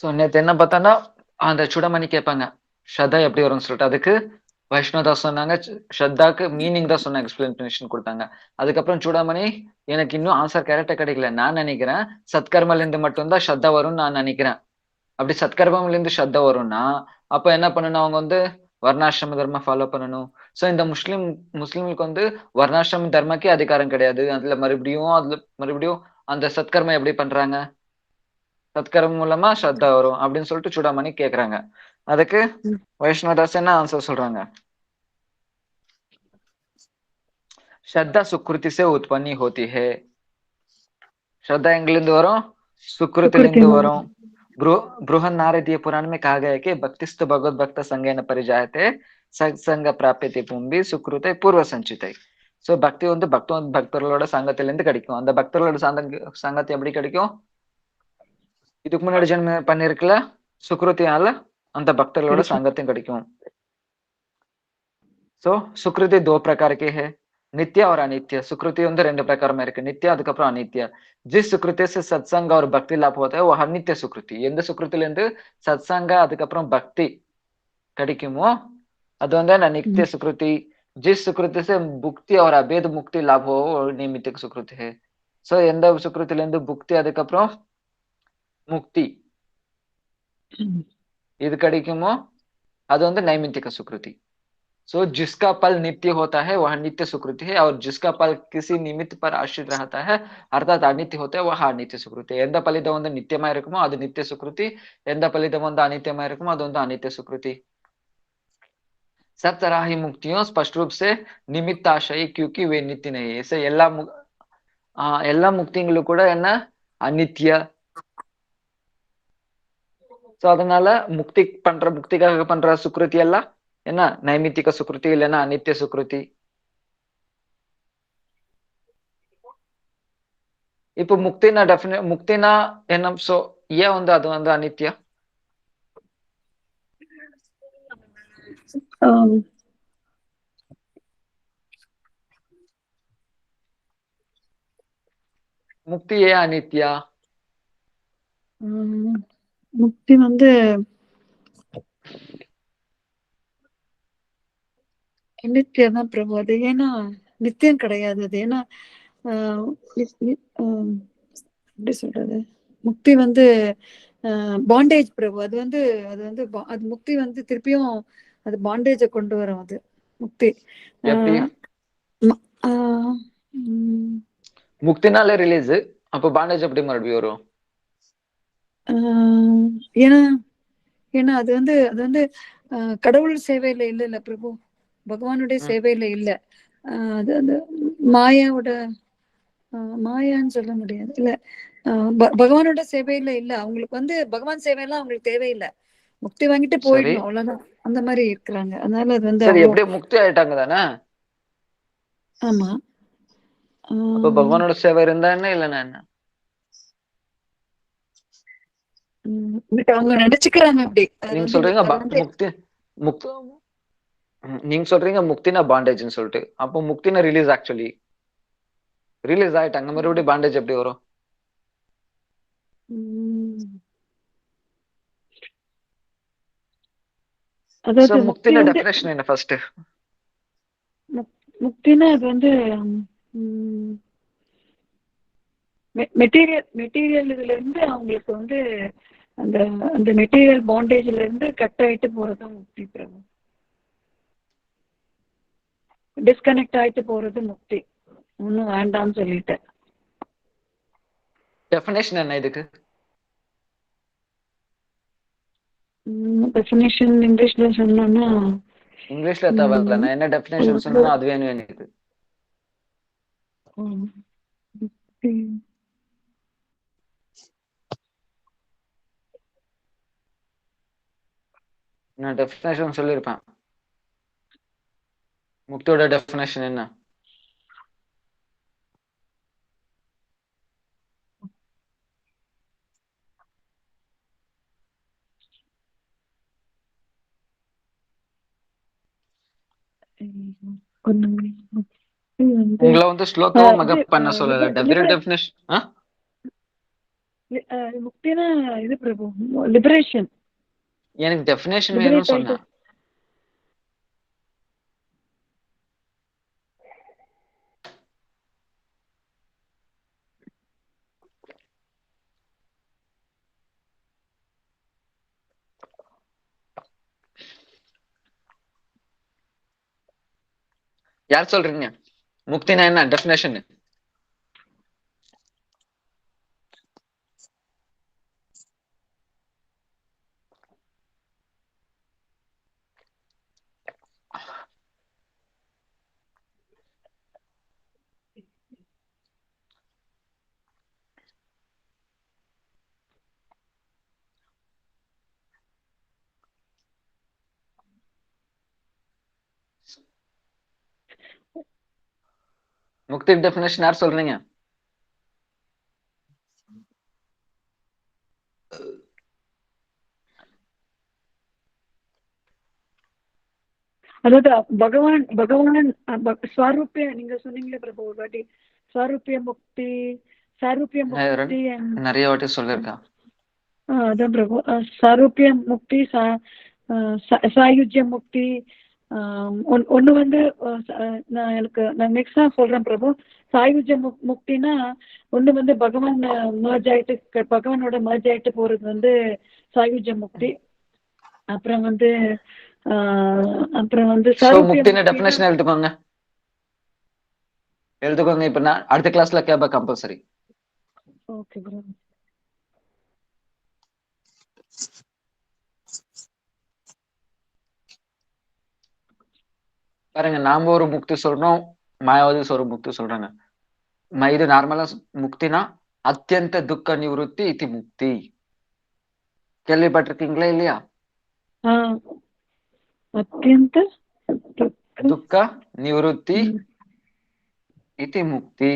So நேத்து என்ன பார்த்தோம்னா, அந்த சுடமணி கேட்பாங்க. ஸ்ரத்தா எப்படி வரும்னு சொல்லிட்டு. அதுக்கு வைஷ்ணவதாஸ் சொன்னாங்க. ஸ்ரத்தாக்கு மீனிங் தான் சொன்னாங்க. எக்ஸ்பிளனேஷன் குடுத்தாங்க. அதுக்கப்புறம் சூடாமணி, எனக்கு இன்னும் ஆன்சர் கரெக்ட்டா கிடைக்கல. நான் நெனைக்கிறேன், சத்கர்மலேருந்து மட்டும் தான் ஸ்ரத்தா வரும்னு நான் நெனைக்கிறேன். அப்படி சத்கர்மலேருந்து ஸ்ரத்தா வரும்னா, அப்ப என்ன பண்ணணும் அவங்க வந்து வர்ணாசிரம தர்மம் ஃபாலோ பண்ணணும். சோ இந்த முஸ்லிம்களுக்கு வந்து வர்ணாசிரம தர்மக்கே அதிகாரம் கிடையாது. அதுல மறுபடியும் அந்த சத்கர்மம் எப்படி பண்றாங்க? சத்கர்மம் மூலமா ஸ்ரத்தா வரும் அப்படின்னு சொல்லிட்டு சூடாமணி கேக்குறாங்க. அதுக்கு வைஷ்ணவதாஸ் என்ன ஆன்சர் சொல்றாங்க? श्रद्धा सुकृति से उत्पन्न होती है. श्रद्धा எங்கிலிருந்து வரும்? சுக்ருத்திலிருந்து வரும். बृहन्नारदीय पुराण में कहा गया है कि भक्तिस्तु भगवत भक्त संगेन परिजायते सत्संग प्राप्यते पुंबि सुकृते पूर्व संचिते. சோ பக்தி வந்து பக்தர்களோட சங்கத்திலிருந்து கிடைக்கும். அந்த பக்தர்களோட சங்கத்தை எப்படி கிடைக்கும்? இதுக்கு முன்னாடி ஜென்மம் பண்ணிருக்கல சுக்ருத்தியால அந்த பக்தர்களோட சங்கத்தையும் கிடைக்கும். सो सुकृति दो प्रकार के है, नित्य और अनित्य. सुकृति வந்து ரெண்டு பிரகாரமா இருக்கு. நித்திய அதுக்கப்புறம் அனித்ய. जिस सुकृति से सत्संग और भक्ति लाभ होता है वो अनित्य सुकृति. எந்த சுக்ருத்தில இருந்து சத்சங்க அதுக்கப்புறம் பக்தி கிடைக்குமோ அது வந்து நித்திய सुकृति. जिस सुकृति से मुक्ति और अभेद मुक्ति लाभ हो वो निमित्त सुकृति है. சோ எந்த சுக்ருத்தில இருந்து புக்தி அதுக்கப்புறம் முக்தி இது கிடைக்குமோ அது வந்து நைமித்திக சுக்ருதி. सो जिसका फल नित्य होता है वह नित्य सुकृति है और जिसका फल किसी निमित्त पर आश्रित रहता है अर्थात अनित्य होता है वह अनित्य सुकृति. எந்த பலிதம் வந்து நித்தியமா இருக்குமோ அது நித்திய சுக்ருதி. எந்த பலிதம் வந்து அனித்தியமா இருக்குமோ அது வந்து அனித்திய சுக்ருதி. सब तरह ही मुक्तियों स्पष्ट रूप से निमित्त आशय क्योंकि वे नित्य नहीं है. ऐसे எல்லா முக்திங்களும் கூட என்ன அனித்ய. சோ அதனால முக்திக்காக பண்ற சுக்ருதி எல்லாம் என்ன நைமித்திக சுக்ருதி இல்லைன்னா அனித்திய சுக்ருதி. இப்போ முக்தினா என்ன? சோ ஏன் வந்து அது வந்து அனித்யா? முக்தி ஏன் அனித்யா? முக்தி வந்து நித்தியம் தான் பிரபு. அது ஏன்னா நித்தியம் கிடையாது. அது ஏன்னா எப்படி சொல்றது, முக்தி வந்து பாண்டேஜ் பிரபு. அது வந்து அது முக்தி வந்து திருப்பியும் அது பாண்டேஜ கொண்டு வரும். அது முக்தி முக்தினால ரிலீஸ். அப்ப பாண்டேஜ் எப்படி மறுபடியும் வரும்? ஏன்னா அது வந்து கடவுள் சேவையில இல்ல பிரபு, பகவானுடைய சேவையில இல்ல. அது அந்த மாயான்னு சொல்ல முடியாது. இல்ல பகவானோட சேவையில இல்ல. அவங்களுக்கு வந்து பகவான் சேவையெல்லாம் அவங்களுக்கு தேவையில்லை. முக்தி வாங்கிட்டு போயிடணும், அவ்வளவுதான். அந்த மாதிரி இருக்கிறாங்க. அதனால அது வந்து சரி, எப்படியே முக்தி ஆயிட்டாங்க தானே? ஆமா. அப்ப பகவானோட சேவை இருந்தா என்ன இல்லைன்னா என்ன? அவங்க நினைச்சுக்கிறாங்க அப்படி. நீங்க சொல்றீங்க நீங்க சொல்றீங்க முக்தினா பாண்டேஜ்னு சொல்லிட்டு. அப்போ முக்தினா ரிலீஸ். ஆக்சுவலி ரிலீஸ் ஆயிட்டாங்க, மறுபடியும் பாண்டேஜ் எப்படி வரும்? முக்தினா டெஃபினிஷன் என்ன ஃபர்ஸ்ட்? முக்தினா அது வந்து மெட்டீரியல் இதுல இருந்து அவங்களுக்கு வந்து அந்த மெட்டீரியல் பாண்டேஜ்ல இருந்து கட் ஆயிட்டு போறது முக்தி பிரபு. டிஸ்கனெக்ட் ஆயிட்டு போறது முக்தி. ஒன்னும் வேண்டாம்னு சொல்லிட்டேன். டெஃபினேஷன் என்ன இதுக்கு? டெஃபினேஷன் இங்கிலீஷ்ல சொன்னோம்னா, இங்கிலீஷ்ல தேவையில்ல, நான் என்ன டெஃபினேஷன் சொன்னா அது வேணும் எனக்கு. நான் டெஃபினேஷன் சொல்லியிருப்பேன். முக்தியோட டெஃபினேஷன் என்ன? உங்களை வந்து ஸ்லோகமா மகப் பண்ண சொல்லல. டெஃபினேஷன் முக்தினா இது பிரபு, லிபரேஷன். எனக்கு டெஃபினேஷன் வேணும்னு லிபரேட் ஆயிட்டு. சொன்னேன். யார் சொல்றீங்க முக்தினா என்ன டெஃபினேஷன்? முக்தி டெஃபினேஷன் யார் சொல்றீங்க? அதாவது பகவான் பகவான் ஸ்வரூபிய, நீங்க சொன்னீங்களே பிரபு ஒரு வாட்டி, ஸ்வரூபிய முக்தி, சாரூபிய முக்தி. நிறைய வாட்டி சொல்லிருக்கா. அதான் பிரபு, சாரூபிய முக்தி, சாயுஜ்ய முக்தி. ஒண்ணு வந்து நான் நெக்ஸ்டா சொல்றேன் பிரபு. சாயுஜ்ய முக்தினா ஒண்ணு வந்து பகவான் மர்ஜ் ஆயிட்டு, பகவானோட மர்ஜ் ஆயிட்டு போறது வந்து சாயுஜ்ய முக்தி. அப்புறம் வந்து முக்தின டெஃபினேஷன் எழுதுக்கோங்க. இப்ப நான் அடுத்த கிளாஸ்ல கேப்ப கம்பல்சரி. Okay bro. பாருங்க, நாம ஒரு முக்தி சொல்றோம், மாயாவதி ஒரு முக்தி சொல்றாங்க. இது நார்மலா முக்தினா அத்தியந்த துக்க நிவృత్తి இது முக்தி. கேள்விப்பட்டிருக்கீங்களா இல்லையா? அத்தியந்த துக்க நிவృత్తి இது முக்தி.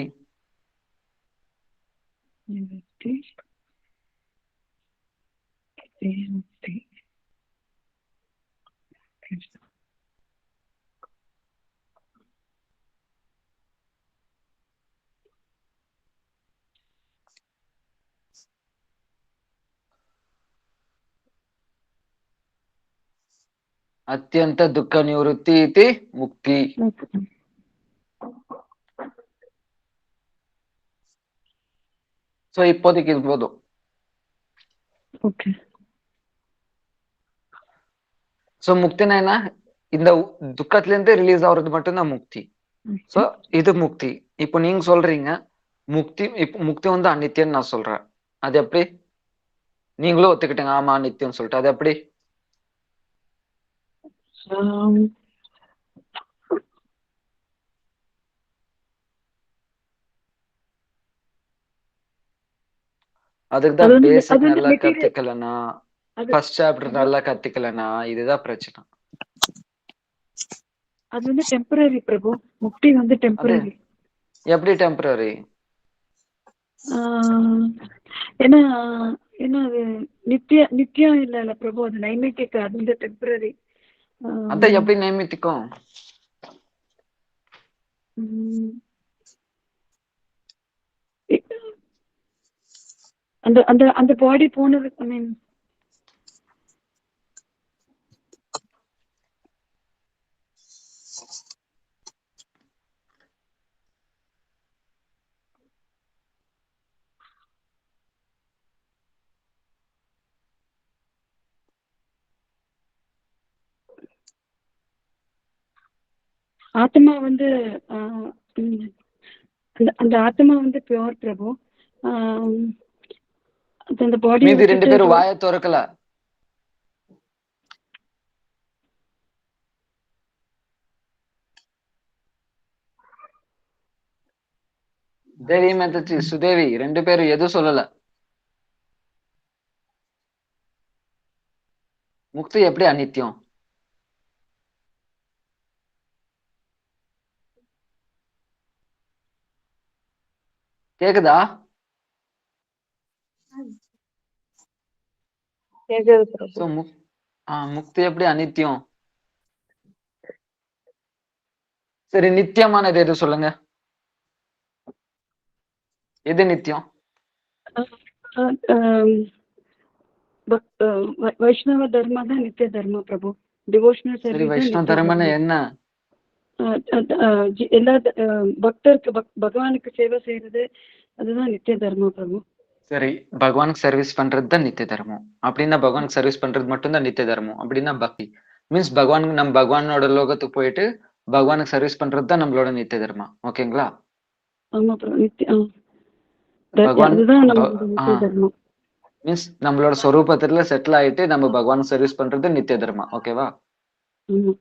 அத்தியந்த துக்க நிவృత్తి இது முக்தி. சோ இப்போதைக்கு இது போதும். ஓகே. சோ முக்தினா என்ன? இந்த துக்கத்துல இருந்து ரிலீஸ் ஆகுறது மட்டும்தான் முக்தி. சோ இது முக்தி. இப்போ நீங்க சொல்றீங்க முக்தி, இப்போ முக்தி வந்து அநித்தியம் நான் சொல்றேன். அது எப்படி? நீங்களும் ஒத்துக்கிட்டீங்க ஆமா அநித்தியம் சொல்லிட்டு, அது எப்படி? அதுக்குதான் பேசிக் நல்லா கத்துக்கலனா, ஃபர்ஸ்ட் சாப்டர் நல்லா கத்துக்கலனா இதுதான் பிரச்சனை. அது வந்து டெம்பரரி பிரபு. முக்தி வந்து டெம்பரரி. எப்படி டெம்பரரி? ஏன்னா அது நித்தியம் இல்ல பிரபு, அது நைமித்திக், அது வந்து டெம்பரரி. அதான் எப்படி நைமித்திக்கும்? அந்த அந்த அந்த பாடி போனது, ஐ மீன் ஆத்மா வந்து அந்த ஆத்மா வந்து பியூர் பிரபு. அந்த பாடி மீதி ரெண்டு பேரும் வாயை திறக்கல. தேவி மேத்தச்சி, சுதேவி ரெண்டு பேரும் எதுவும் சொல்லல. முக்தி எப்படி அநித்தியம்? கேக்குதா? முக்தி எப்படி அநித்தியம்? சரி, நித்தியமானது எது சொல்லுங்க? எது நித்தியம்? வைஷ்ணவ தர்மா தான் நித்திய தர்மா பிரபு. டிவோஷனல் சரி, சர்வீஸ் தான் வைஷ்ணவ நித்திய தர்மம்னா தர்மம். என்ன? எல்லா பக்தருக்கு பகவானுக்கு சேவை செய்யறது அதுதான் நித்திய தர்மம் பிரபு. சரி, பகவானுக்கு சர்வீஸ் பண்றது தான் நித்திய தர்மம் அப்படின்னா, பகவானுக்கு சர்வீஸ் பண்றது மட்டும்தான் நித்திய தர்மம் அப்படின்னா, பக்தி மீன்ஸ் பகவானுக்கு நம்ம பகவானோட லோகத்துக்கு போயிட்டு பகவானுக்கு சர்வீஸ் பண்றது தான் நம்மளோட நித்திய தர்மம். ஓகேங்களா? ஆமா பிரபு. பகவான் அதுதான் ப- நம்மளோட ஆ நித்திய தர்மம். மீன்ஸ் நம்மளோட சொரூபத்துல செட்டில் ஆயிட்டு நம்ம பகவானுக்கு சர்வீஸ் பண்றது நித்திய தர்மம். ஓகேவா? ஆமா.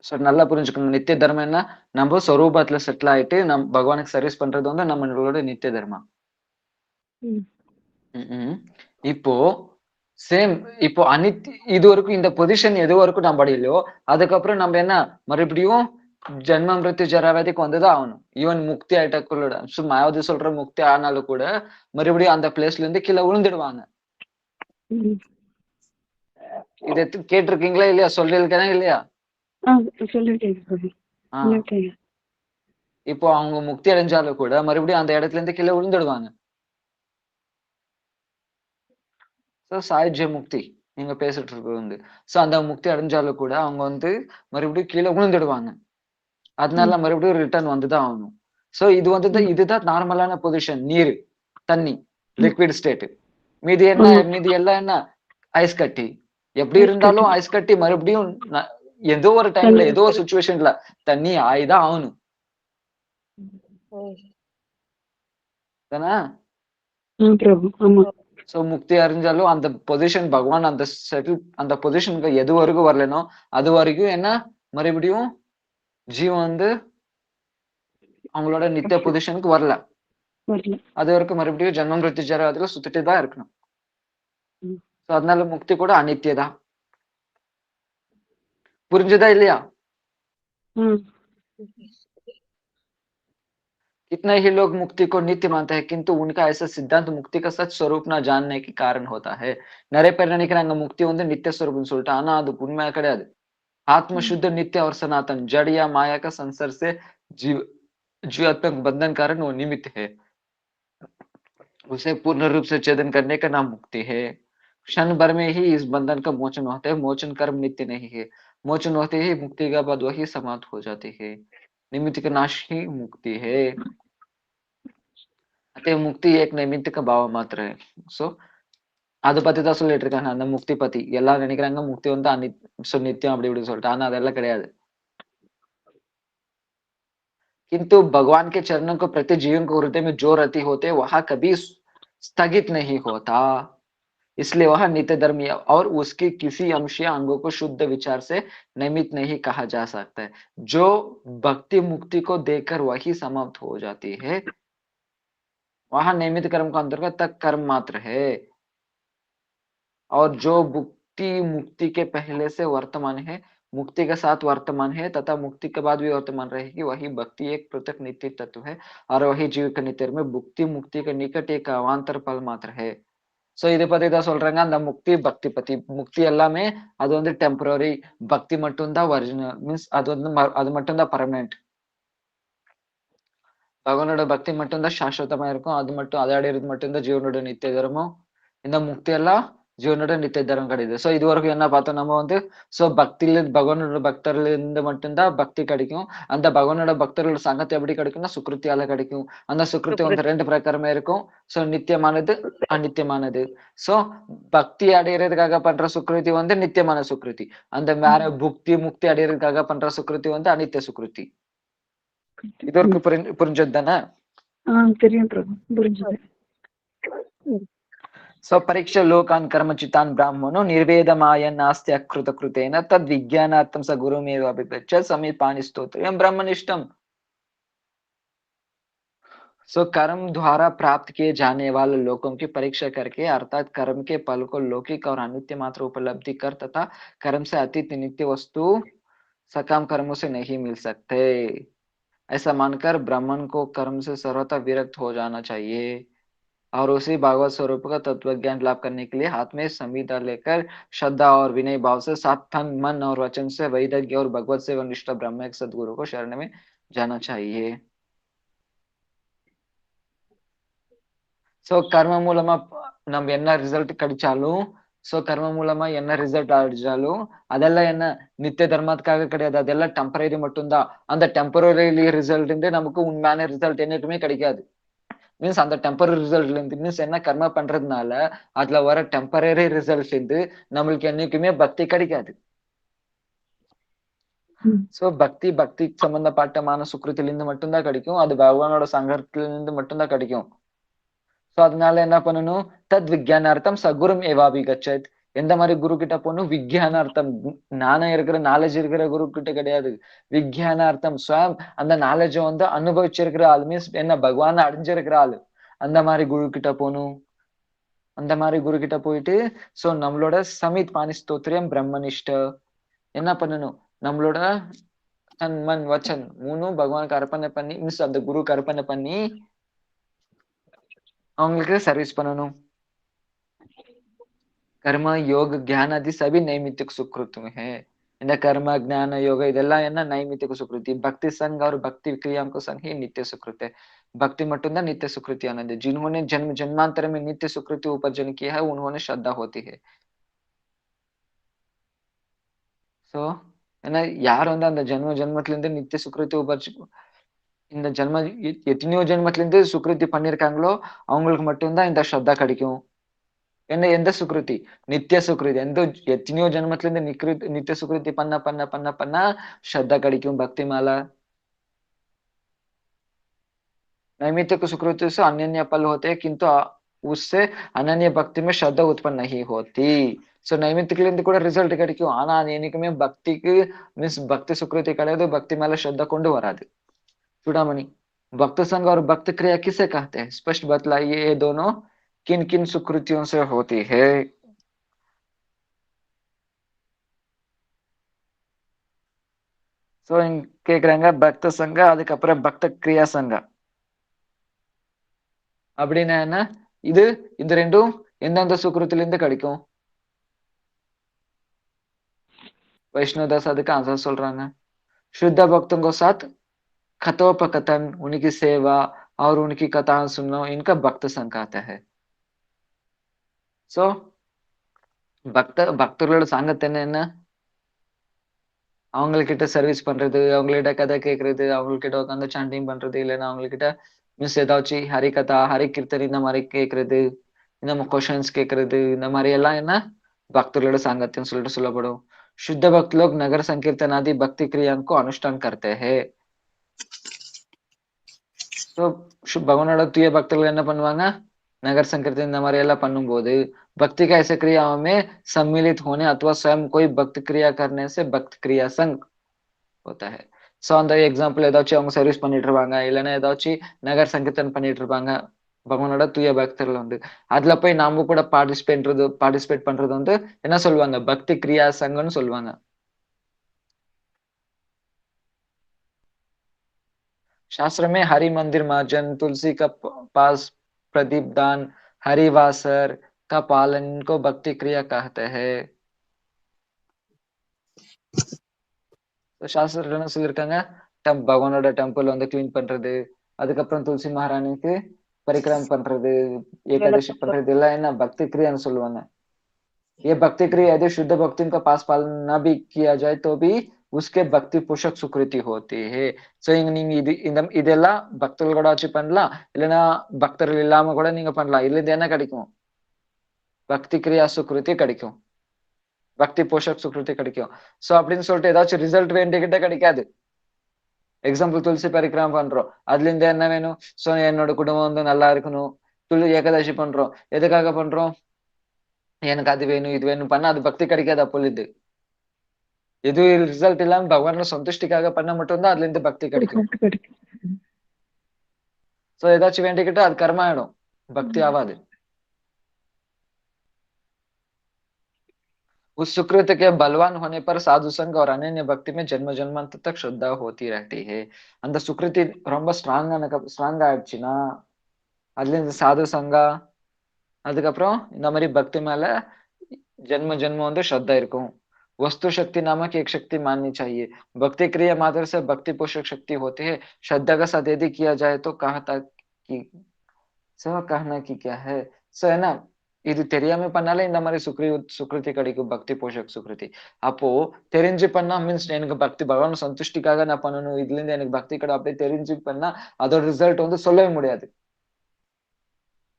ஸோ நல்லா புரிஞ்சுக்கணும். நித்திய தர்மம் என்ன? நம்ம சொரூபத்துல செட்டில் ஆயிட்டு நம்ம பகவானுக்கு சர்வீஸ் பண்றது வந்து நம்மளோட நித்திய தர்மம். ம். ம்ம். இப்போ சேம் இப்போ இது வரைக்கும் இந்த பொசிஷன் எது வரைக்கும் நம்ம அடையலையோ அதுக்கப்புறம் நம்ம என்ன மறுபடியும் ஜென்ம மிருத்யு ஜராவதிக்கு வந்துதான் ஆகணும். ஈவன் முக்தி ஆயிட்டக்குள்ள மாயாவதி சொல்ற முக்தி ஆனாலும் கூட மறுபடியும் அந்த பிளேஸ்ல இருந்து கீழே விழுந்துடுவாங்க. ம். இதை கேட்டிருக்கீங்களா இல்லையா? சொல்லியிருக்கேனா இல்லையா? சொல்லிருக்கேன் பிரபு. ஆஹ் சொல்லிருக்கேன். இப்போ அவங்க முக்தி அடைஞ்சாலும் கூட மறுபடியும் அந்த இடத்துல இருந்து கீழே விழுந்துடுவாங்க. ஸோ சாயுஜ்ய முக்தி நீங்க பேசிட்டு இருக்கிறது வந்து ஸோ அந்த முக்தி அடைஞ்சாலும் கூட அவங்க வந்து மறுபடியும் கீழே விழுந்துடுவாங்க. அதனால மறுபடியும் ரிட்டர்ன் வந்துதான் ஆகணும். ஸோ இது வந்து இதுதான் நார்மலான பொசிஷன். நீர், தண்ணி, லிக்விட் ஸ்டேட். மீதி என்ன? மீதி எல்லாம் என்ன? ஐஸ் கட்டி. எப்படி இருந்தாலும் ஐஸ் கட்டி மறுபடியும் ஏதோ ஒரு டைம்ல ஏதோ ஒரு சுச்சுவேஷன்ல தண்ணி ஆயிதான் ஆகணும். தானே? சோ முக்தி அறிஞ்சாலும் அந்த பொசிஷன் பகவான் அந்த செட்டில் அந்த பொசிஷனுக்கு எது வரைக்கும் வரலனோ அது வரைக்கும் என்ன மறுபடியும் ஜீவன் வந்து அவங்களோட நித்திய பொசிஷனுக்கு வரல. அது வரைக்கும் மறுபடியும் ஜன்மம் மிருத்யு ஜராவதில சுத்திட்டு தான் இருக்கணும். அதனால முக்தி கூட அனித்தியதான். புரிஞ்சுதா இல்லையா? कितने ही लोग मुक्ति को नित्य मानते हैं किंतु उनका ऐसा सिद्धांत मुक्ति का सच स्वरूप न जानने के कारण होता है. நிறைய பேர் நினைக்கிறாங்க முக்தி வந்து நித்திய स्वरूपம்னு சொல்லிட்டு. ஆனா அது உண்மை கிடையாது. आत्म शुद्ध नित्य और सनातन जड़ या माया का संसर्ग से जीव जीवात्मक बंधन कारण वो निमित्त है. उसे पूर्ण रूप से छेदन करने का नाम मुक्ति है. क्षण भर में ही इस बंधन का मोचन होता है. मोचन कर्म नित्य नहीं है. मोचन होते ही मुक्ति का बाद वही समाप्त हो जाती है. निमित्त का नाश ही मुक्ति है. अतः मुक्ति एक निमित्त का भाव मात्र है. सो அதை பத்தி தான் சொல்லிட்டு இருக்காங்க. அந்த முக்தி பத்தி எல்லாரும் நினைக்கிறாங்க முக்தி வந்து நித்தியம் அப்படி இப்படி சொல்லிட்டு. ஆனா அதெல்லாம் கிடையாது. किंतु भगवान के चरणों को प्रति जीवन को हृदय में जो रति होते वहां कभी स्थगित नहीं होता. इसलिए वह नित्य धर्म और उसके किसी अंश या अंगों को शुद्ध विचार से निमित्त नहीं कहा जा सकता है. जो भक्ति मुक्ति को देकर वही समाप्त हो जाती है वहां निमित्त कर्म का अंतर्गत तक कर्म मात्र है. और जो मुक्ति मुक्ति के पहले से वर्तमान है मुक्ति के साथ वर्तमान है तथा मुक्ति के बाद भी वर्तमान रहेगी वही भक्ति एक पृथक नित्य तत्व है. और वही जीव के नित्य में भुक्ति मुक्ति के निकट एक अवांतर पल मात्र है. சோ இதை பத்தி தான் சொல்றாங்க. அந்த முக்தி பக்தி பத்தி. முக்தி எல்லாமே அது வந்து டெம்பரரி. பக்தி மட்டும்தான் ஒரிஜினல். மீன்ஸ் அது வந்து அது மட்டும்தான் பர்மனன்ட். பகவானோட பக்தி மட்டும்தான் சாஸ்வதமா இருக்கும். அது மட்டும் அதை அடையிறது மட்டும்தான் ஜீவனோட நித்திய தர்மம். இந்த முக்தி எல்லாம் ஜீவனோட நித்திய தர்மம் கிடையாது. சோ இது வரைக்கும் என்ன பார்த்தோம் நம்ம வந்து சோ பக்தியில பகவானோட பக்தர்ல இருந்து மட்டும்தான் பக்தி கிடைக்கும். அந்த பகவானோட பக்தர்களோட சங்கத்தை எப்படி கிடைக்கும்னா சுக்ருத்தியால கிடைக்கும். அந்த சுக்ருத்தி வந்து 2 பிரகாரமே இருக்கும். சோ நித்தியமானது அநித்தியமானது. சோ பக்தி அடையிறதுக்காக பண்ற சுக்ருதி வந்து நித்தியமான சுக்ருதி. அந்த வேற புக்தி முக்தி அடையிறதுக்காக பண்ற சுக்ருதி வந்து அநித்திய சுக்ருதி. இது வரைக்கும் புரிஞ்சது தானே? தெரியும் பிரபு, புரிஞ்சது. स्वपरीक्ष लोकान् कर्मचितान् ब्राह्मणो निर्वेदमायन् नास्ति अकृत कृतेन तद विज्ञानार्थं स गुरुमेव अभिगच्छत् समीपानि स्तोत्रम् ब्रह्मनिष्ठम्. सो कर्म द्वारा प्राप्त किए जाने वाले लोकों की परीक्षा करके अर्थात कर्म के फल को लौकिक और अनित्य मात्र उपलब्धि कर तथा कर्म से अतीत नित्य वस्तु सकाम कर्मों से नहीं मिल सकते ऐसा मानकर ब्राह्मण को कर्म से सर्वथा विरक्त हो जाना चाहिए और उसी भागवत स्वरूप का तत्व ज्ञान लाभ करने के लिए हाथ में संविदा लेकर श्रद्धा और विनय भाव से साथ तन मन और वचन से वैराग्य और भगवत सेवा निष्ठ ब्रह्म एक सदगुरु को शरण में जाना चाहिए. சோ கர்ம மூலமா நம்ம என்ன ரிசல்ட் கிடைச்சாலும், சோ கர்ம மூலமா என்ன ரிசல்ட் அடைஞ்சாலும் அதெல்லாம் என்ன நித்திய தர்மத்துக்காக கிடையாது. அதெல்லாம் டெம்பரரி மட்டும்தான். அந்த டெம்பரரி ரிசல்ட் இருந்து நமக்கு உண்மையான ரிசல்ட் என்னைக்குமே கிடைக்காது. மீன்ஸ் அந்த டெம்பரரி ரிசல்ட்ல இருந்து மீன்ஸ் என்ன கர்மா பண்றதுனால அதுல வர டெம்பரரி ரிசல்ட் இருந்து நம்மளுக்கு என்னைக்குமே பக்தி கிடைக்காது. ம். சோ பக்தி சம்பந்தப்பட்டமான சுக்கிரத்திலிருந்து மட்டும்தான் கிடைக்கும். அது பகவானோட சங்கத்திலிருந்து மட்டும்தான் கிடைக்கும். சோ அதனால என்ன பண்ணணும்? தத் விக்ஞானார்த்தம் சகுரும் ஏவாபி கச்சத். எந்த மாதிரி குரு கிட்ட போகணும்? விக்ஞானார்த்தம். ஞானம் இருக்கிற நாலேஜ் இருக்கிற குரு கிட்ட கிடையாது. விக்ஞானார்த்தம் ஸ்வயம் அந்த நாலேஜ வந்து அனுபவிச்சிருக்கிற ஆள் மீன்ஸ் என்ன பகவான அடைஞ்சிருக்கிற ஆளு. அந்த மாதிரி குரு கிட்ட போகணும். அந்த மாதிரி குரு கிட்ட போயிட்டு சோ நம்மளோட சமித் பாணி ஸ்தோத்திரம் பிரம்மனிஷ்ட என்ன பண்ணணும்? நம்மளோட தன் மன் வச்சன் மூணும் பகவானுக்கு அர்ப்பணை பண்ணி மீன்ஸ் அந்த குருக்கு அர்ப்பணை பண்ணி அவங்களுக்கு சர்வீஸ் பண்ணணும். कर्म योग ज्ञान आदि सभी नैमित्तिक सुकृत में है. இந்த கர்ம ஞான யோக இதெல்லாம் என்ன நைமித்திக சுக்ருதி பக்தி संग और भक्ति क्रिया को संग ही नित्य सुकृत है. भक्ति மட்டும்தான் नित्य सुकृति आनंद है. जिन्होंने जन्म जन्मांतर में नित्य सुकृति उपार्जन किया है उन्होंने श्रद्धा होती है. சோ ஏன்னா யார் வந்து அந்த ஜென்ம ஜென்மத்துல இருந்து நித்திய சுக்ருதி இந்த ஜென்ம எத்தனையோ ஜென்மத்துல இருந்து சுக்ருதி பண்ணிருக்காங்களோ அவங்களுக்கு மட்டும்தான் இந்த ஸ்ரத்தா கிடைக்கும். என்ன எந்த சுக்ருதி? நித்திய சுக்ருதி. எந்த எத்தனையோ ஜென்மத்துல இருந்து நித்திய சுக்ருதி பண்ண பண்ண பண்ண பண்ண ஸ்ரத்தா கிடைக்கும் பக்தி மேல. नैमित्तिक सुकृति से अनन्य फल होते हैं किंतु उससे अनन्य भक्ति में श्रद्धा उत्पन्न नहीं होती. சோ நைமித்திக்ல இருந்து கூட ரிசல்ட் கிடைக்கும். ஆனா அது என்னைக்குமே பக்திக்கு மீன்ஸ் பக்தி சுக்ருதி கிடையாது. பக்தி மேல श्रद्धा கொண்டு வராது. चूड़ामणि भक्त संग और भक्त क्रिया किसे कहते हैं? स्पष्ट बतलाइए ये दोनों किन किन सुकृतियों से होती है? சோ இங்க கேக்குறாங்க பக்த சங்க அதுக்கப்புறம் பக்த கிரியா சங்க அப்படின்னா என்ன? இது இந்த ரெண்டும் எந்தெந்த சுக்கிரத்துல இருந்து கிடைக்கும்? वैष्णवदास அதுக்கு ஆன்சர் சொல்றாங்க. शुद्ध भक्तों को साथ कथोपकथन उनकी सेवा और उनकी कथा सुनना इनका भक्त संग कहता है. சோ பக்தர்களோட சாங்கத்தன என்ன? அவங்ககிட்ட சர்வீஸ் பண்றது, அவங்ககிட்ட கதை கேட்கறது, அவங்ககிட்ட உட்காந்து சாண்டிங் பண்றது, இல்லைன்னா அவங்ககிட்ட மீன்ஸ் ஏதாச்சும் ஹரி கதா ஹரி கீர்த்தன் இந்த மாதிரி கேட்கறது, இந்த மாதிரி क्वेश्चंस கேட்கறது, இந்த மாதிரி எல்லாம் என்ன भक्तों सांगत्य சொல்லப்படும். शुद्ध भक्त लोग नगर संकीर्तन आदि भक्ति क्रिया को अनुष्ठान करते हैं. तो பகவானோட தூய பக்தர்கள் என்ன பண்ணுவாங்க? नगर संकीर्तन இந்த மாதிரி எல்லாம் பண்ணும்போது भक्ति का ऐसे क्रियाओं में सम्मिलित होने अथवा स्वयं कोई भक्त क्रिया करने से भक्त क्रिया संग होता है. சோ அந்த எக்ஸாம்பிள் ஏதாச்சும் அவங்க சர்வீஸ் பண்ணிட்டு இருப்பாங்க, இல்லைன்னா ஏதாச்சும் நகர் சங்கீர்த்தன் பண்ணிட்டு இருப்பாங்க பகவானோட தூய பக்தர்கள் வந்து. அதுல போய் நாம கூட பார்ட்டிசிபேட் பண்றது வந்து என்ன சொல்லுவாங்க? பக்தி கிரியா சங்கம்னு சொல்லுவாங்க. शास्त्र में हरि मंदिर मार्जन तुलसी का पास प्रदीप दान हरिवासर का पालन को भक्ति क्रिया कहते हैं. சாஸ்திரத்துல என்ன சொல்லியிருக்காங்க? பகவானோட டெம்பிள் வந்து கிளீன் பண்றது, அதுக்கப்புறம் துளசி மகாராணிக்கு பரிக்கிரமம் பண்றது, ஏகாதசி பண்றது எல்லாம் என்ன பக்தி கிரியான்னு சொல்லுவாங்க. ये भक्ति क्रिया यदि शुद्ध भक्ति का पास पालन न भी किया जाए तो भी उसके भक्ति पोषक सुकृति होती है. சோ நீங்க இதெல்லாம் பக்தர்கள் கூட வச்சு பண்ணலாம், இல்லைன்னா பக்தர்கள் இல்லாம கூட நீங்க பண்ணலாம். இதுல இருந்து என்ன கிடைக்கும்? பக்தி கிரியா சுக்ருதி கிடைக்கும், பக்தி போஷக் சுக்ருதி கிடைக்கும். சோ அப்படின்னு சொல்லிட்டு ஏதாச்சும் ரிசல்ட் வேண்டிகிட்ட கிடைக்காது. எக்ஸாம்பிள் துளசி பரிக்கிரமம் பண்றோம், அதுல இருந்து என்ன வேணும்? சோ என்னோட குடும்பம் வந்து நல்லா இருக்கணும். ஏகாதசி பண்றோம், எதுக்காக பண்றோம்? எனக்கு அது வேணும் இது வேணும் பண்ணா அது பக்தி கிடைக்காது. அப்போ இது எது ரிசல்ட் இல்லாம பகவானோட சந்துஷ்டிக்காக பண்ண மட்டும்தான் அதுல இருந்து பக்தி கிடைக்கும். சோ ஏதாச்சும் வேண்டிக்கிட்டு அது கர்மா ஆயிடும், பக்தி ஆவாது. उस सुकृत के बलवान होने पर साधु संग और अनन्य भक्ति में जन्म जन्मांतर तक श्रद्धा होती रहती है. அந்த சுக்ருதி ரொம்ப ஸ்ட்ராங் ஆயிடுச்சுன்னா அதுல இந்த சாது சங்கா அதுக்கப்புறம் இந்த மாதிரி பக்தி மேல जन्म जन्म வந்து श्रद्धा இருக்கும். वस्तु शक्ति नामक एक शक्ति माननी चाहिए. भक्ति क्रिया मात्र से भक्ति पोषक शक्ति होती है. श्रद्धा का साथ यदि किया जाए तो कहा था कि சோ कहना कि क्या है சோ என்ன இது தெரியாம பண்ணாலே இந்த மாதிரி சுக்ருதி கிடைக்கும் பக்தி போஷக் சுக்ருதி. அப்போ தெரிஞ்சு பண்ணா மீன்ஸ் எனக்கு பக்தி பகவான் சந்துஷ்டிக்காக நான் பண்ணணும் இதுல இருந்து எனக்கு பக்தி கிடைக்கும் அப்படியே தெரிஞ்சு பண்ணா அதோட ரிசல்ட் வந்து சொல்லவே முடியாது.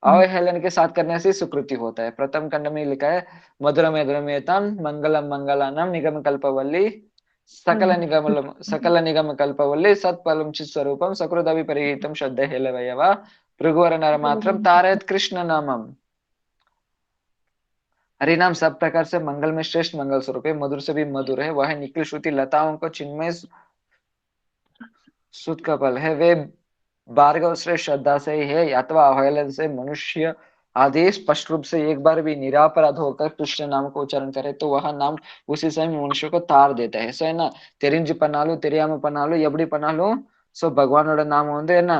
अवहेलन के साथ करने से सुकृति होता है. प्रथम खंड में लिखा है मधुर मधुरमेतान मंगलम मंगलानाम निगम कल्पवल्ली सकल निगम कल्पवल्ली सत्फलम चित स्वरूपम सकृदवि परिहितम श्रद्धे हेलवयवा भृगुवर नर मात्रम तारयत कृष्ण नामम. हरिनाम सब प्रकार से मंगल में श्रेष्ठ मंगल स्वरूप है, मधुर से भी मधुर है, वह निखिल श्रुति लताओं को चिन्मय सुत का फल है. वे भार्गव श्रेष्ठ श्रद्धा से ही है अथवा अवहेलन से मनुष्य आदि स्पष्ट रूप से एक बार भी निरापराध होकर कृष्ण नाम को उच्चारण करे तो वह नाम उसी समय मनुष्य को तार देता है. सो என்ன தெரிஞ்சு பண்ணாலும் தெரியாம பண்ணாலும் எப்படி பண்ணாலும் சோ பகவானோட நாமம் வந்து என்ன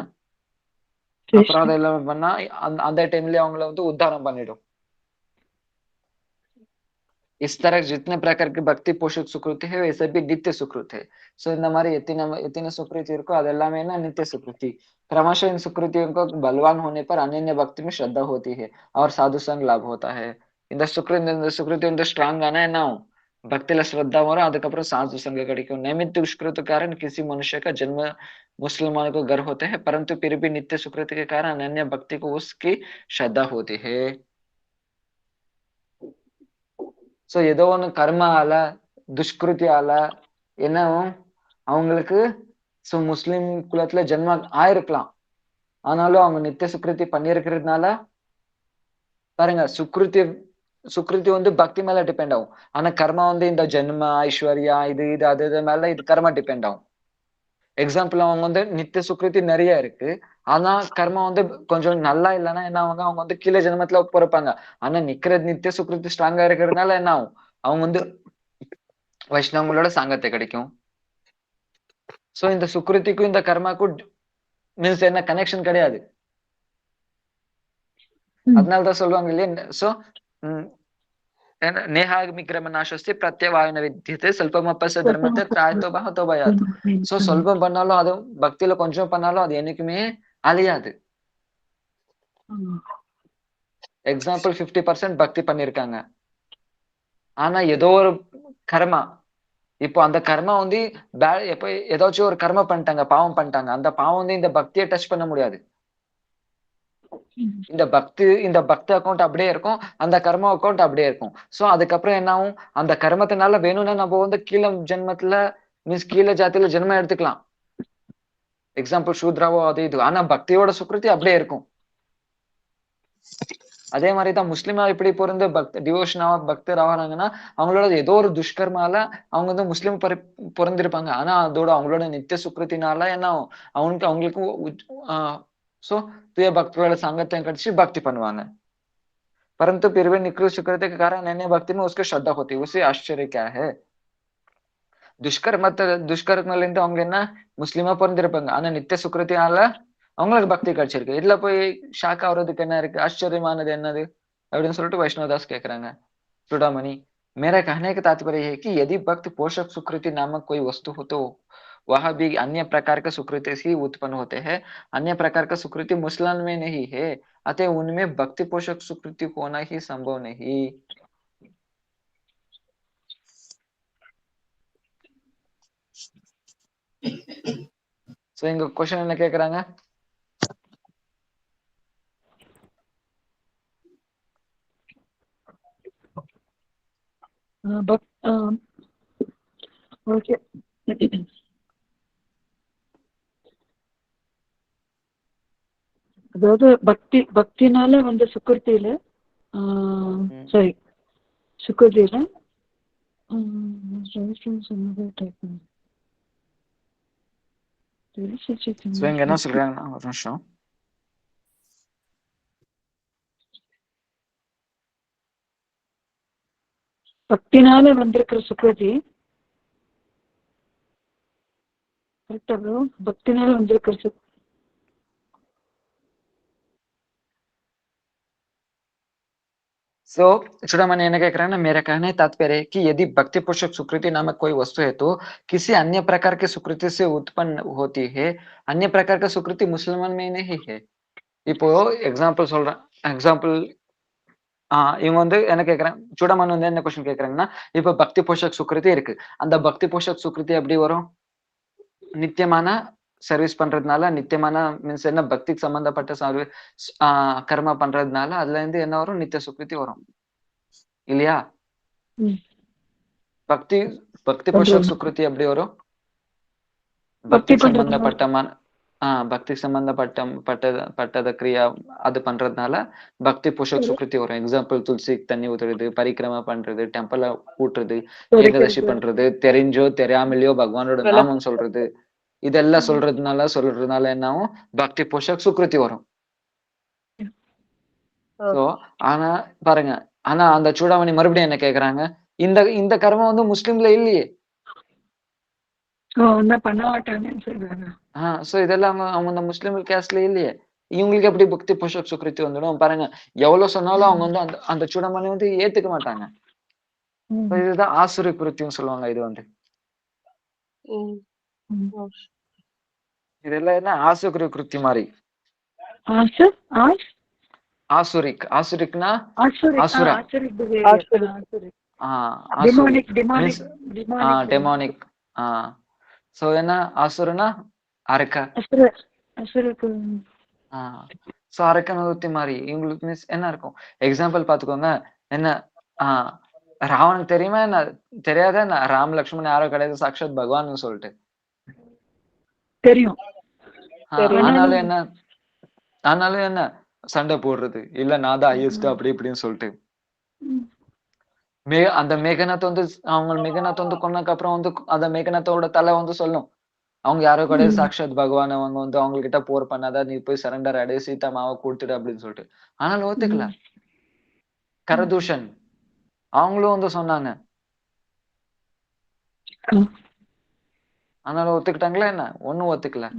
அபராதம் இல்லாம பண்ணா அந்த டைம்லயே அவங்கள வந்து உத்தாரம் பண்ணிடும். इस तरह जितने प्रकार की भक्ति पोषक सुकृति है वैसे भी नित्य सुकृत है. सो இந்த மாதிரி எத்தனை சுக்ருதி இருக்கோ அது எல்லாமே என்ன நித்திய सुकृति. क्रमशः इन सुकृतियों को बलवान होने पर अनन्य भक्ति में श्रद्धा होती है और साधु संग लाभ होता है. இந்த சுக்ருதி வந்து ஸ்ட்ராங் ஆனா என்ன ஆகும் பக்தியில श्रद्धा வரும் அதுக்கப்புறம் साधु संग கிடைக்கும். निमित्त दुष्कृत के कारण किसी मनुष्य का जन्म मुसलमान को गर्व होता है परंतु फिर भी नित्य सुकृति के कारण अनन्य भक्ति को उसकी श्रद्धा होती है. சோ ஏதோ ஒண்ணு கர்மால துஷ்கிருத்தியால என்ன அவங்களுக்கு சோ முஸ்லிம் குலத்துல ஜென்மம் ஆயிருக்கலாம் ஆனாலும் அவங்க நித்திய சுக்ருதி பண்ணிருக்கிறதுனால பாருங்க சுக்ருதி வந்து பக்தி மேல டிபெண்ட் ஆகும். ஆனா கர்மா வந்து இந்த ஜென்ம ஐஸ்வர்யா இது அது மேல இது கர்மா டிபெண்ட் ஆகும். எக்ஸாம்பிள் அவங்க வந்து நித்திய சுக்ருதி நிறைய இருக்கு ஆனா கர்மா வந்து கொஞ்சம் நல்லா இல்லைன்னா என்ன அவங்க வந்து கீழே ஜென்மத்துல பிறப்பாங்க. ஆனா நித்திய சுக்ருதி ஸ்ட்ராங்கா இருக்கிறதுனால என்ன ஆகும் அவங்க வந்து வைஷ்ணவங்களோட சாங்கத்தை கிடைக்கும். சோ இந்த சுக்ருதிக்கும் இந்த கர்மாக்கும் மீன்ஸ் என்ன கனெக்ஷன் கிடையாது. அதனாலதான் சொல்லுவாங்க இல்லையா சோ நேஹாமிக்ரம நாசஸ்தி பிரத்யவாயன வித்தியதே சொல்பமப்பச தர்மத்தை திராயத்தோ பகத்தோ பயாத். சோ சொல்பம் பண்ணாலும் அது பக்தியில கொஞ்சம் பண்ணாலும் அது என்னைக்குமே அழியாது. எக்ஸாம்பிள் 50% பக்தி பண்ணிருக்காங்க ஆனா ஏதோ ஒரு கர்மா இப்போ அந்த கர்மா வந்து எப்ப ஏதாச்சும் ஒரு கர்மா பண்ணிட்டாங்க பாவம் பண்ணிட்டாங்க அந்த பாவம் வந்து இந்த பக்தியை டச் பண்ண முடியாது. இந்த பக்தி அக்கௌண்ட் அப்படியே இருக்கும் அந்த கர்ம அக்கௌண்ட் அப்படியே இருக்கும். சோ அதுக்கப்புறம் என்ன ஆகும் அந்த கர்மத்தினால வேணும்னா நம்ம வந்து கீழே ஜென்மத்துல மீன்ஸ் கீழே ஜாத்தியில ஜென்மம் எடுத்துக்கலாம். எக்ஸாம்பிள் சூத்ராவோ அது இது ஆனா பக்தியோட சுக்ருதி அப்படியே இருக்கும். அதே மாதிரிதான் முஸ்லிமா இப்படி பிறந்து டிவோஷனாவா பக்தர் ஆகிறாங்கன்னா அவங்களோட ஏதோ ஒரு துஷ்கர்மால அவங்க வந்து முஸ்லிம் பிறந்திருப்பாங்க ஆனா அதோட அவங்களோட நித்திய சுக்ருத்தினால என்ன அவங்களுக்கு सो तुझे भक्त वाले संगत कटिச்சு भक्ति பண்ணுவாங்க. परंतु फिर भी निकृष्ट सुकृति के कारण अन्य भक्ति में उसकी श्रद्धा होती है. उसे आश्चर्य क्या है துஷ்கர்மலிருந்து அவங்க என்ன முஸ்லிமா பிறந்திருப்பாங்க ஆனா நித்திய சுக்ருத்தினால அவங்களுக்கு பக்தி கிடைச்சிருக்கு. இதுல போய் ஷாக் ஆகுறதுக்கு என்ன இருக்கு ஆச்சரியமானது என்னது அப்படின்னு சொல்லிட்டு வைஷ்ணவதாஸ் கேக்குறாங்க. चूड़ामणि मेरा कहने का तात्पर्य है कि यदि भक्त पोषक सुकृति नामक कोई वस्तु हो तो वह भी अन्य प्रकार का सुकृति से उत्पन्न होते हैं. अन्य प्रकार का सुकृति मुसलमान में नहीं है अतः उनमें भक्ति पोषक सुकृति होना ही संभव नहीं. सो इनका क्वेश्चन என்ன கேக்குறாங்க ஓகே அதாவது பக்தினால வந்து சுக்கிருத்தியில சாரி சுக்கிருத்தியில என்ன சொல்றாங்கன்னா ஒரு நிமிஷம் பக்தினால வந்திருக்கிற சுக்கிருதி கரெக்டா ப்ரோ பக்தினால வந்திருக்கிற सो चूड़ामणि ने क्या कहना मेरा कहने तात्पर्य है कि यदि भक्ति पोषक सुकृति नामक कोई वस्तु है तो किसी अन्य प्रकार के सुकृति से उत्पन्न होती है. अन्य प्रकार का सुकृति मुसलमान में नहीं है. இப்போ எக்ஸாம்பிள் சொல்றேன். எக்ஸாம்பிள் இவங்க வந்து என்ன கேட்கிறேன், சூடமன் வந்து என்ன கொஸ்டின் கேட்கறாங்கன்னா, இப்ப பக்தி போஷக் சுக்ருதி இருக்கு. அந்த பக்தி போஷக் சுக்ருதி எப்படி வரும்? நித்தியமான சர்வீஸ் பண்றதுனால, நித்தியமான மீன்ஸ் என்ன பக்திக்கு சம்பந்தப்பட்ட கர்மா பண்றதுனால, அதுல இருந்து என்ன வரும்? நித்திய சுக்ருதி வரும். இல்லையா? ம். பக்தி பக்தி ஒன்று போஷக் ஒன்று. சுக்ருதி எப்படி வரும்? பக்தி பக்திக்கு பண்றதுனால. சம்பந்தப்பட்டமான பக்திக்கு பட்டத கிரியா அது பண்றதுனால, பக்தி போஷக் சரி. சுக்ருதி வரும். எக்ஸாம்பிள் துளசிக்கு தண்ணி ஊத்துறது, பரிக்கிரமா பண்றது, டெம்பிள கூட்டுறது, ஏகாதசி துடைக்கிறது. பண்றது, தெரிஞ்சோ தெரியாமலயோ பகவானோட விளக்கு. நாமம் சொல்றது. இதெல்லாம் சொல்றதுனால என்ன ஆகும்? பக்தி போஷக் சுக்ருதி வரும். சோ, ஆனா பாருங்க. ஆனா அந்த சூடாமணி மறுபடியும் என்ன கேட்கறாங்க? இந்த இந்த கர்மம் வந்து முஸ்லிம்ல இல்லையே. என்ன பண்ண மாட்டாங்கன்னு சொல்றாங்க. சோ இதெல்லாம் அவங்க அந்த முஸ்லிம் கேஸ்ட்ல இல்லையே. இவங்களுக்கு எப்படி பக்தி போஷக் சுக்ருதி வந்துடும்? பாருங்க. எவ்வளவு சொன்னாலும் அவங்க வந்து அந்த அந்த சூடாமணி வந்து ஏத்துக்க மாட்டாங்க. So இதுதான் ஆசுரி கிருத்தியம் சொல்லுவாங்க இது வந்து. ம். ம். இதெல்லாம் என்ன ஆசுரி கிருத்தி மாதிரி. ஆசு ஆஸ் ஆசுரிக்னா ஆசுரிக் ஆசுர. ஆசுரிக் பிஹேவியர். ஆசுரிக். ஆசுரி demonic means demonic demonic. So என்ன ஆசுரனா அரக்க. அசுர அசுருக்கு. சோ அரக்க நிவர்த்தி மாதிரி இவங்களுக்கு மீன்ஸ் என்ன இருக்கும்? எக்ஸாம்பிள் பாத்துக்கோங்க. என்ன ராவனுக்கு தெரியுமா என்ன? தெரியாத என்ன? ராம் லக்ஷ்மண் யாரோ கிடையாது, சாக்ஷாத் பகவான் சொல்லிட்டு. தெரியும். ஆனாலும் என்ன? ஆனாலும் என்ன சண்டை போடுறது? இல்ல நான் தான் ஹையஸ்ட் அப்படி இப்படின்னு சொல்லிட்டு. அந்த மேகநாத் வந்து அவங்க மேகநாத் வந்து கொன்னதுக்கு அப்புறம் வந்து அந்த மேகநாத்தோட தலை வந்து சொல்லும். அவங்க யாரோ கிடையாது, சாக்ஷாத் பகவான். அவங்க வந்து அவங்க கிட்ட போர் பண்ணாத, நீ போய் சரண்டர் ஆடு, சீதா மாவை கொடுத்துடு அப்படின்னு சொல்லிட்டு. ஆனாலும் ஒத்துக்கல. கரதூஷன் அவங்களும் வந்து சொன்னாங்க. ஆனாலும் ஒத்துக்கிட்டாங்களா என்ன? ஒண்ணும் ஒத்துக்கல.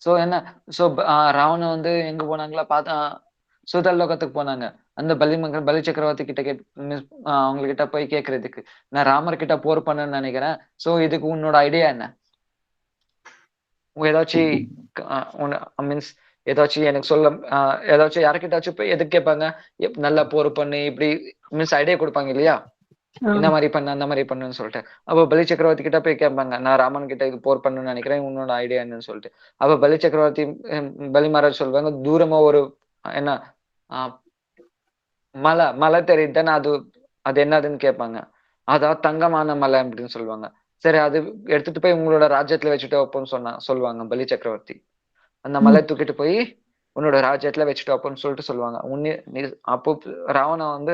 சோ என்ன? சோ ராவணன் வந்து எங்க போனாங்களா? சுதல் லோகத்துக்கு போனாங்க. அந்த பலி சக்கரவர்த்தி கிட்ட அவங்க கிட்ட போய் கேக்குறதுக்கு, நான் ராமர் கிட்ட போர் பண்ணணும்னு நினைக்கிறேன். சோ இதுக்கு உன்னோட ஐடியா என்ன? ஏதாச்சும் மீன்ஸ் ஏதாச்சும் எனக்கு சொல்ல ஏதாச்சும் யாருக்கிட்டாச்சும் போய் எதுக்கு கேட்பாங்க? நல்லா போர் பண்ணு இப்படி மீன்ஸ் ஐடியா கொடுப்பாங்க இல்லையா? இந்த மாதிரி பண்ணு அந்த மாதிரி பண்ணுன்னு சொல்லிட்டு. அப்போ பலி சக்கரவர்த்தி கிட்ட போய் கேட்பாங்க, நான் ராமன் கிட்ட இது போர் பண்ணணும்னு நினைக்கிறேன், உன்னோட ஐடியா என்னன்னு சொல்லிட்டு. அப்ப பலி சக்கரவர்த்தி பலி மகாராஜ் சொல்லுவாங்க, தூரமா ஒரு என்ன மலை மலை தெரியுது தானே, அது அது என்னதுன்னு கேட்பாங்க. அதான் தங்கமான மலை அப்படின்னு சொல்லுவாங்க. சரி அது எடுத்துட்டு போய் உங்களோட ராஜ்யத்துல வச்சுட்டு வைப்போம்னு சொல்லுவாங்க பலி சக்கரவர்த்தி. அந்த மலை தூக்கிட்டு போய் உன்னோட ராஜ்யத்துல வச்சுட்டு வைப்போம்னு சொல்லிட்டு சொல்லுவாங்க. அப்போ ராவணன் வந்து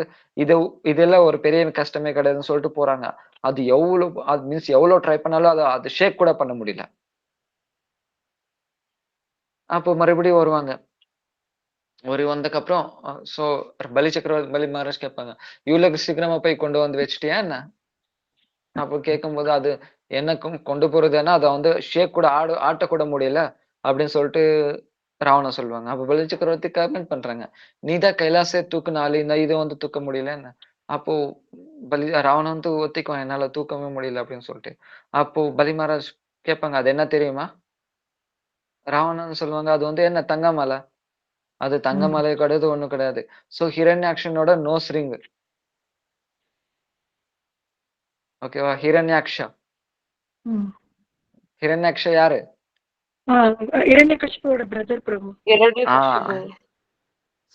இதெல்லாம் ஒரு பெரிய கஷ்டமே கிடையாதுன்னு சொல்லிட்டு போறாங்க. அது மீன்ஸ் எவ்வளவு ட்ரை பண்ணாலும் அது ஷேக் கூட பண்ண முடியல. அப்போ மறுபடியும் வருவாங்க. வந்ததுக்கு அப்புறம் சோ பலி சக்கரவர்த்தி பலி மகாராஜ் கேட்பாங்க, இவ்வளவு சீக்கிரமா போய் கொண்டு வந்து வச்சுட்டியா என்ன? அப்போ கேட்கும்போது அது எனக்கும் கொண்டு போறதுன்னா அதை வந்து ஷேக் கூட ஆட்டக்கூட முடியல அப்படின்னு சொல்லிட்டு ராவணன் சொல்லுவாங்க. அப்ப பலி சக்கரவர்த்தி கமெண்ட் பண்றாங்க, நீதான் கைலாசே தூக்குனாலும் இந்த இதை வந்து தூக்க முடியல என்ன? அப்போ ராவணன் வந்து ஒத்திக்குவான், என்னால தூக்கவே முடியல அப்படின்னு சொல்லிட்டு. அப்போ பலி மகாராஜ் கேட்பாங்க, அது என்ன தெரியுமா? ராவணன் சொல்லுவாங்க, அது வந்து என்ன தங்க மலை. அது தங்க மலை கிடையாது, ஒண்ணும் கிடையாது. சோ ஹிரண்யாக்ஷனோட நோஸ் ரிங். ஓகேவா? ஹிரண்யாக்ஷா யாரு? இரண்யகசிபுவோட பிரதர் பிரபு.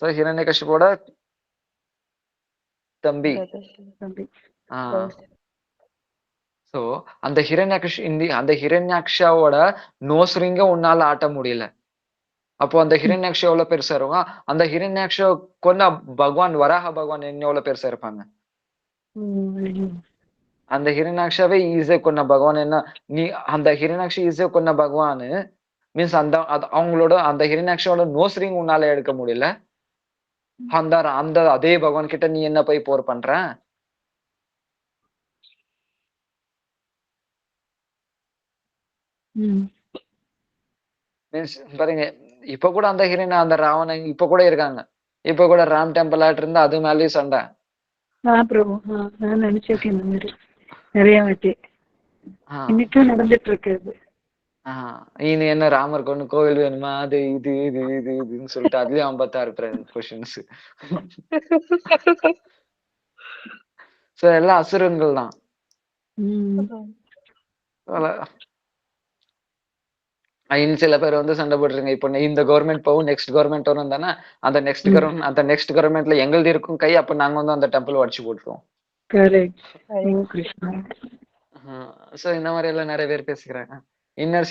சோ ஹிரண்யகசிபுவோட தம்பி. சோ அந்த ஹிரண்யாக்ஷாவோட நோஸ் ரிங்க உன்னால ஆட்ட முடியல. அப்போ அந்த ஹிரண்யாக்ஷா எவ்வளவு பெருசா இருக்கும்? அந்த ஹிரண்யாக்ஷா கொன்ன பகவான் வராக பகவான் எவ்வளவு பெருசா இருப்பாங்க? அந்த ஹிரண்யாக்ஷாவே ஈஸியா கொன்ன பகவான் என்ன? அந்த ஹிரண்யாக்ஷா ஈஸியா கொன்ன பகவான் மீன்ஸ் அவங்களோட அந்த ஹிரண்யாக்ஷாவோட நோஸ் ரிங் உன்னால எடுக்க முடியல. அந்த அதே பகவான் கிட்ட நீ என்ன போய் போர் பண்ற? மீன்ஸ் பாருங்க, இப்ப கூட அந்த ராவணன் இப்ப கூட இருக்காங்க. இப்ப கூட ராம் டெம்பிள் ஆட்டு இருந்தா அது மேலயும் சண்டை. பிரபு நான் நினைச்சிருக்கேன் இந்த மாதிரி நிறைய வாட்டி. இன்னைக்கும் நடந்துட்டு இருக்கு. இனி என்ன ராமருக்கு ஒண்ணு கோவில் வேணுமா? அது இதுன்னு சொல்லிட்டு அதுலயும் 56 கொஸ்டின்ஸ். சோ எல்லாம் அசுரங்கள் தான். இன்னும் சில பேர் வந்து சண்டை போட்டுருங்க. இப்போ இந்த கவர்மெண்ட் போகும், நெக்ஸ்ட் கவர்மெண்ட் வரும் தானே. அந்த நெக்ஸ்ட் கவர்மெண்ட்ல எங்களுது இருக்கும் கை. அப்ப நாங்க வந்து அந்த டெம்பிள் உடைச்சு போட்டுருவோம். சோ இந்த மாதிரி எல்லாம் நிறைய பேர் பேசிக்கிறாங்க. இன்னும்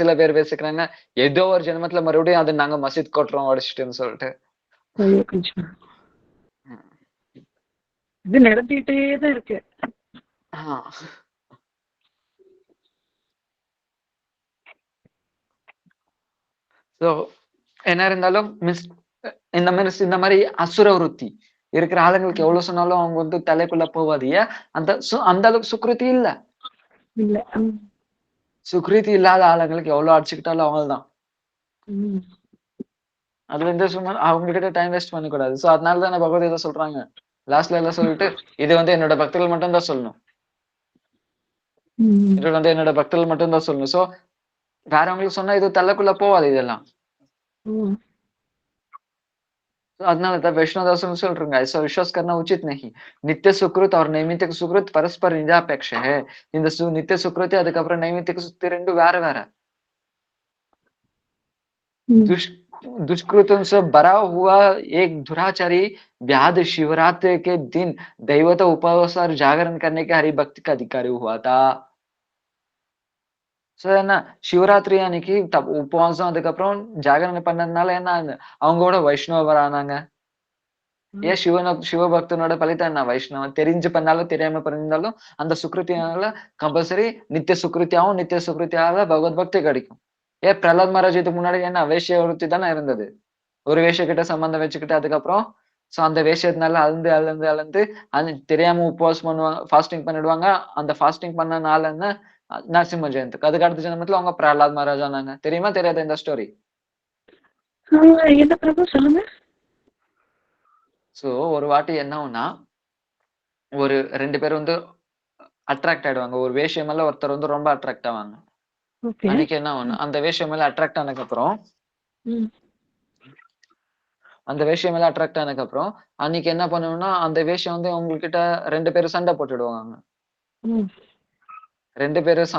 சில பேர் பேசிக்கிறாங்க, ஏதோ ஒரு ஜென்மத்துல மறுபடியும் அது நாங்க மசீத் கொட்டுறோம் உடைச்சிட்டுன்னு சொல்லிட்டு. இது நடந்துகிட்டே தான் இருக்கு. சோ என்ன இருந்தாலும் இந்த மாதிரி அசுர விருத்தி இருக்கிற ஆளுங்களுக்கு எவ்வளவு சொன்னாலும் அவங்க வந்து தலைக்குள்ள போவாது. ஏன்? அந்த அளவுக்கு சுக்ருதி இல்ல. சுக்ரீதி இல்லாத ஆளுங்களுக்கு எவ்வளவு அடிச்சுக்கிட்டாலும் அவங்கதான். அதுல இருந்து சும்மா அவங்க கிட்ட டைம் வேஸ்ட் பண்ணக்கூடாது. சோ அதனாலதான் பகவத்கீதை சொல்றாங்க, லாஸ்ட்ல எல்லாம் சொல்லிட்டு இது வந்து என்னோட பக்தர்கள் மட்டும் தான் சொல்லணும். இது வந்து என்னோட பக்தர்கள் மட்டும் தான் சொல்லணும். சோ வேறவங்களுக்கு சொன்னா இது தலைக்குள்ள போவாது இதெல்லாம். அதனாலதான் वैष्णवदास சொல்றாங்க, ऐसा विश्वास करना उचित नहीं. नित्य सुकृत और नैमित्तिक सुकृत परस्पर निरापेक्ष है. இந்த நித்திய சுக்ருதி அதுக்கப்புறம் நைமித்திக சுத்தி ரெண்டும் வேற வேற. दुष्कृतों से भरा हुआ एक दुराचारी व्याध शिवरात्रि के दिन दैवता उपवास और जागरण करने के हरि भक्ति का अधिकारी हुआ था. சோ என்ன சிவராத்திரி அன்னைக்கு உபவாசம் அதுக்கப்புறம் ஜாகரணம் பண்ணதுனால என்ன அவங்களோட வைஷ்ணவர் ஆனாங்க. ஏன் சிவபக்தனோட பலிதான் என்ன வைஷ்ணவன். தெரிஞ்சு பண்ணாலும் தெரியாம பண்ணிருந்தாலும் அந்த சுக்ருத்தியால கம்பல்சரி நித்திய சுக்ருத்தியால பகவத் பக்தி கிடைக்கும். ஏன் பிரகலாத் மகாராஜ் இதுக்கு முன்னாடி என்ன வேஷ்ய விருத்தி தானே இருந்தது. ஒரு வேஷ்ய கிட்ட சம்பந்தம் வச்சுக்கிட்டு அதுக்கப்புறம் சோ அந்த வேஷத்தினால அழுந்து அது தெரியாம உபவாசம் பண்ணுவாங்க, ஃபாஸ்டிங் பண்ணிடுவாங்க. அந்த ஃபாஸ்டிங் பண்ண நாள் என்ன நரசிம்ம ஜெயந்தி. அதுக்கு அடுத்த ஜென்மத்துல அவங்க பிரகலாத் மகாராஜ் ஆனாங்க. தெரியுமா தெரியாத இந்த ஸ்டோரி? என்ன பிரபு சொல்லுங்க. சோ ஒரு வாட்டி என்ன ஆகும்னா, ஒரு 2 பேர் வந்து அட்ராக்ட் ஆயிடுவாங்க. ஒரு வேஷ்ய மேல ஒருத்தர் வந்து ரொம்ப அட்ராக்ட் ஆவாங்க. அன்னைக்கு என்ன ஆகும்னா, அந்த வேஷ்ய மேல அட்ராக்ட் ஆனதுக்கு அப்புறம் அன்னைக்கு என்ன பண்ணுவோம்னா, அந்த வேஷ்யம் வந்து உங்ககிட்ட 2 பேரும் சண்டை போட்டுடுவாங்க. 2 பேரும்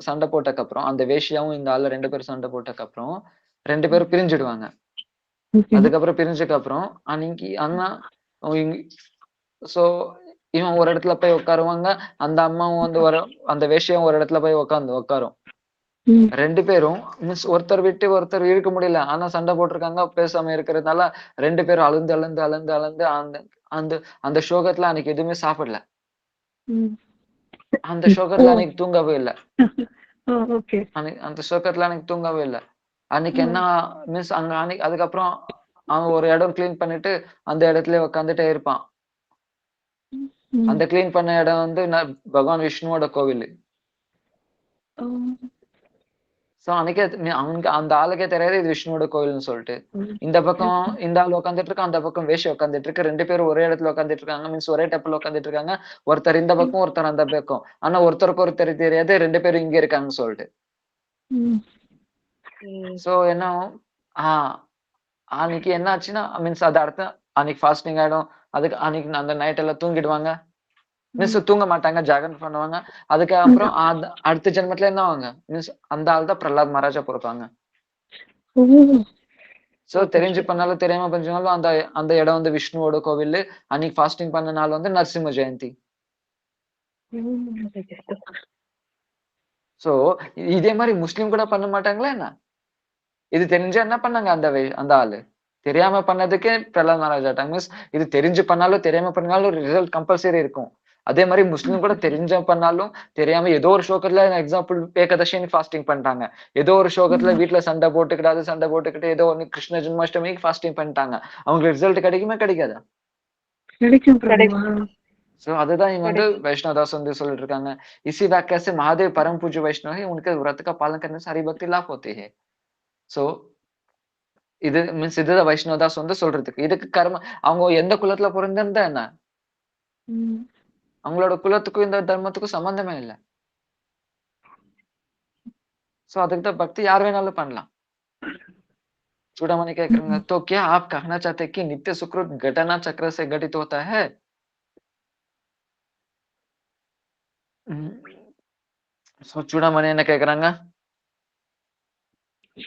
சண்டை போட்டதுக்கு அப்புறம் அந்த வேஷ்யாவும் இந்த ஆளு 2 பேரும் சண்டை போட்டதுக்கு அப்புறம் 2 பேரும் பிரிஞ்சிடுவாங்க. அதுக்கப்புறம் பிரிஞ்சதுக்கு அப்புறம் அன்னைக்கு அண்ணா சோ இவன் ஒரு இடத்துல போய் உட்காருவாங்க, அந்த அம்மாவும் வந்து அந்த வேஷ்யம் ஒரு இடத்துல போய் உட்காரும். 2 பேரும் ஒருத்தர் விட்டு ஒருத்தர் இருக்க முடியல. ஆனா சண்டை போட்டிருக்காங்க, பேசாம இருக்கிறதுனால 2 பேரும் அழுந்து அந்த அந்த சோகத்துல அன்னைக்கு எதுவுமே சாப்பிடல. அந்த சோகத்துல அன்னைக்கு தூங்கவே இல்ல. அந்த சோகத்துல அன்னைக்கு தூங்கவே இல்ல. அன்னைக்கு என்ன மீன்ஸ் அங்க அன்னைக்கு அதுக்கப்புறம் அவன் ஒரு இடம் கிளீன் பண்ணிட்டு அந்த இடத்துல உட்காந்துட்டே இருப்பான். அந்த கிளீன் பண்ண இடம் வந்து பகவான் விஷ்ணுவோட கோவில். சோ அன்னைக்கே அந்த ஆளுக்கே தெரியாது இது விஷ்ணுவோட கோவில்னு சொல்லிட்டு. இந்த பக்கம் இந்த ஆள் உட்காந்துட்டு இருக்கான், அந்த பக்கம் வேஷ்ய உட்காந்துட்டு இருக்கு. 2 பேரும் ஒரே இடத்துல உட்காந்துட்டு இருக்காங்க. மீன்ஸ் ஒரே டெம்பிள் உட்காந்துட்டு இருக்காங்க. ஒருத்தர் இந்த பக்கம் ஒருத்தர் அந்த பக்கம். ஆனா ஒருத்தருக்கு ஒருத்தர் தெரியாது 2 பேரும் இங்க இருக்காங்கன்னு சொல்லிட்டு. சோ என்ன அன்னைக்கு என்ன ஆச்சுன்னா மீன்ஸ் அது அடுத்த அன்னைக்கு ஃபாஸ்டிங் ஆயிடும். அதுக்கு அன்னைக்கு அந்த நைட் எல்லாம் தூங்கிடுவாங்க. மீன்ஸ் தூங்க மாட்டாங்க, ஜாகரணம் பண்ணுவாங்க. அதுக்கப்புறம் அடுத்த ஜென்மத்துல என்ன ஆவாங்க மீன்ஸ் அந்த ஆள் தான் பிரகலாத் மகாராஜா பொறுப்பாங்க. சோ தெரிஞ்சு பண்ணாலும் தெரியாம பண்ணாலும் அந்த அந்த இடம் வந்து விஷ்ணுவோட கோவில். அன்னைக்கு ஃபாஸ்டிங் பண்ண நாள் வந்து நரசிம்ம ஜெயந்தி. சோ இதே மாதிரி முஸ்லீம் கூட பண்ண மாட்டாங்களா என்ன? இது தெரிஞ்சா என்ன பண்ணாங்க அந்த ஆளு? தெரியாம பண்ணதுக்கே பிரகலாத் மகாராஜ் ஆட்டாங்க. மீன்ஸ் இது தெரிஞ்சு பண்ணாலும் தெரியாம பண்ணாலும் ரிசல்ட் கம்பல்சரி இருக்கும். அதே மாதிரி முஸ்லீம் கூட தெரிஞ்ச பண்ணாலும் தெரியாம ஏதோ ஒரு சோகத்துல எக்ஸாம்பிள் ஏகாதசி ஃபாஸ்டிங் பண்ணிட்டாங்க. ஏதோ ஒரு சோகத்துல வீட்டுல சண்டை போட்டுக்கிட்டு ஏதோ ஒண்ணு கிருஷ்ண ஜென்மாஷ்டமிக்கு ஃபாஸ்டிங் பண்ணிட்டாங்க. அவங்களுக்கு ரிசல்ட் கிடைக்குமா கிடைக்காதா? சோ அதுதான் இவங்க வந்து वैष्णवदास வந்து சொல்லிட்டு இருக்காங்க. इसी वाक्य से महादेव परम पूज्य वैष्णव है, उनके व्रत का पालन करने से हरि भक्ति लाभ होती है. சோ இது மீன்ஸ் இதுதான் வைஷ்ணவதாஸ் வந்து சொல்றதுக்கு. இதுக்கு கர்ம அவங்க எந்த குலத்துல பிறந்திருந்தா என்ன? அவங்களோட குலத்துக்கும் இந்த தர்மத்துக்கும் சம்பந்தமே இல்ல. சோ அதுக்கு தான் பக்தி யார் வேணாலும் பண்ணலாம். चूड़ामणि கேக்குறாங்க, तो क्या आप कहना चाहते हैं कि नित्य सुकृत घटना चक्र से घटित होता है? சோ चूड़ामणि என்ன கேக்குறாங்க?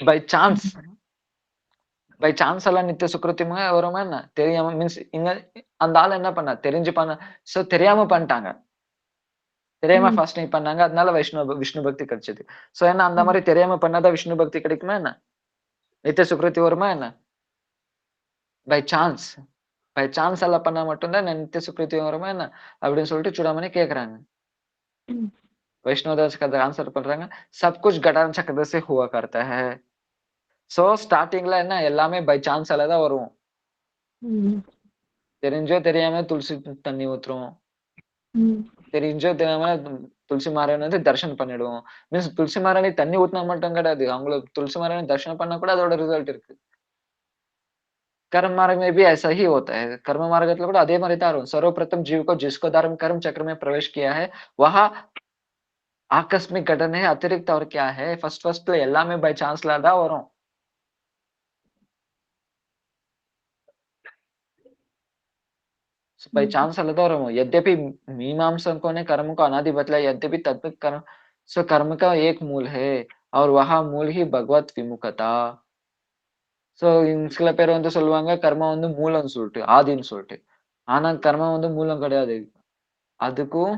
பை சான்ஸ் பை சான்ஸ் எல்லாம் நித்திய சுக்ருத்தியமா வருமா என்ன? தெரியாம மீன்ஸ் இங்க அந்த ஆள் என்ன பண்ணா? தெரிஞ்சு பண்ண சோ தெரியாம பண்ணிட்டாங்க. தெரியாம ம். ஃபாஸ்டிங் பண்ணாங்க. அதனால விஷ்ணு பக்தி கிடைச்சது. சோ என்ன அந்த ம். மாரி தெரியாம பண்ணாதான் விஷ்ணு பக்தி கிடைக்குமா என்ன? நித்திய சுக்ருத்தி வருமா என்ன? பை சான்ஸ் பை சான்ஸ் எல்லாம் பண்ணா மட்டும் தான் நித்திய சுக்ருத்தி வருமா என்ன? அப்படின்னு சொல்லிட்டு चूड़ामणि கேக்குறாங்க. ம். वैष्णोदास का आंसर பண்றாங்க. सब कुछ घटान चक्र से हुआ करता है. சோ ஸ்டார்ட்டிங்ல என்ன எல்லாமே பை சான்ஸ்ல தான் வரும். ம். தெரிஞ்சோ தெரியாம துளசி தண்ணி ஊத்துறோம். ம். தெரிஞ்சோ தெரியாம துளசி மாறன் வந்து தரிசனம் பண்ணிடுவோம். மீன்ஸ் துளசி மாறனை தண்ணி ஊத்துனா மட்டும் கிடையாது. அவங்கள துளசி மாறனை தரிசனம் பண்ணா கூட அதோட ரிசல்ட் இருக்கு. कर्म मार्ग में भी ऐसा ही होता है. कर्म मार्गத்துல கூட அதே மாதிரி தான் வரும். सर्वप्रथम जीव को जिसको धर्म कर्म चक्र में प्रवेश किया है, वह आकस्मिक घटना है, अतिरिक्त और क्या है? ஃபர்ஸ்ட்ல எல்லாமே பை சான்ஸ்ல தான் வரும். बाई चांस अलग और यद्यपि मीमांसकों ने कर्म को अनादि बतलाया यद्यपि तत्विक कर्म सो कर्म का एक मूल है और वह मूल ही भगवत विमुखता சோ சில பேர் வந்து சொல்லுவாங்க கர்மம் வந்து மூலம்னு சொல்லிட்டு ஆதின்னு சொல்லிட்டு ஆனா கர்மம் வந்து மூலம் கிடையாது அதுக்கும்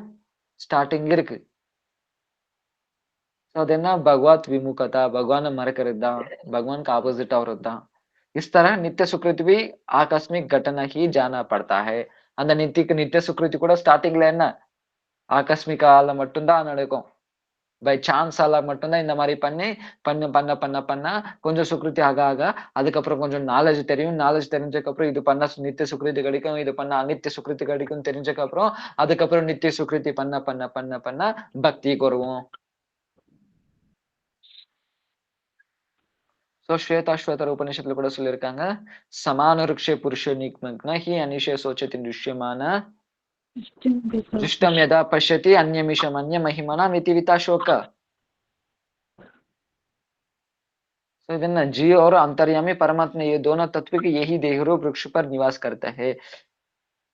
ஸ்டார்டிங் இருக்கு सो அது என்ன भगवत विमुखता भगवान மறக்கிறது தான் भगवान का ऑपोजिट औरत தான் इस तरह नित्य सुकृति भी आकस्मिक घटना ही जाना पड़ता है அந்த நித்திய சுக்ருதி கூட ஸ்டார்டிங்ல என்ன ஆகஸ்மிகால மட்டும் தான் நடக்கும் பை சான்ஸால மட்டும் தான் இந்த மாதிரி பண்ண கொஞ்சம் சுக்ருதி ஆக அதுக்கப்புறம் கொஞ்சம் நாலேஜ் தெரியும் நாலேஜ் தெரிஞ்சதுக்கு அப்புறம் இது பண்ணா நித்திய சுக்ருதி கிடைக்கும் இது பண்ணா அநித்திய சுக்ருதி கிடைக்கும் தெரிஞ்சதுக்கு அப்புறம் அதுக்கப்புறம் நித்திய சுக்ருதி பண்ண பக்திக்கு வருவோம் சோ ஸ்வேதாஸ்வதர உபநிஷத்துல கூட சொல்லியிருக்காங்க சமானருக்ஷே புருஷ நிக்மக்ன ஹி அனிஷே சோச்சதி துஷ்யமான दृष्टम यदा पश्यति अन्यमिषम अन्य महिमना मितिविता शोक तो इधर जी और अंतर्यामी परमात्मा ये दोनों तत्व के यही देहरो वृक्ष पर निवास करता है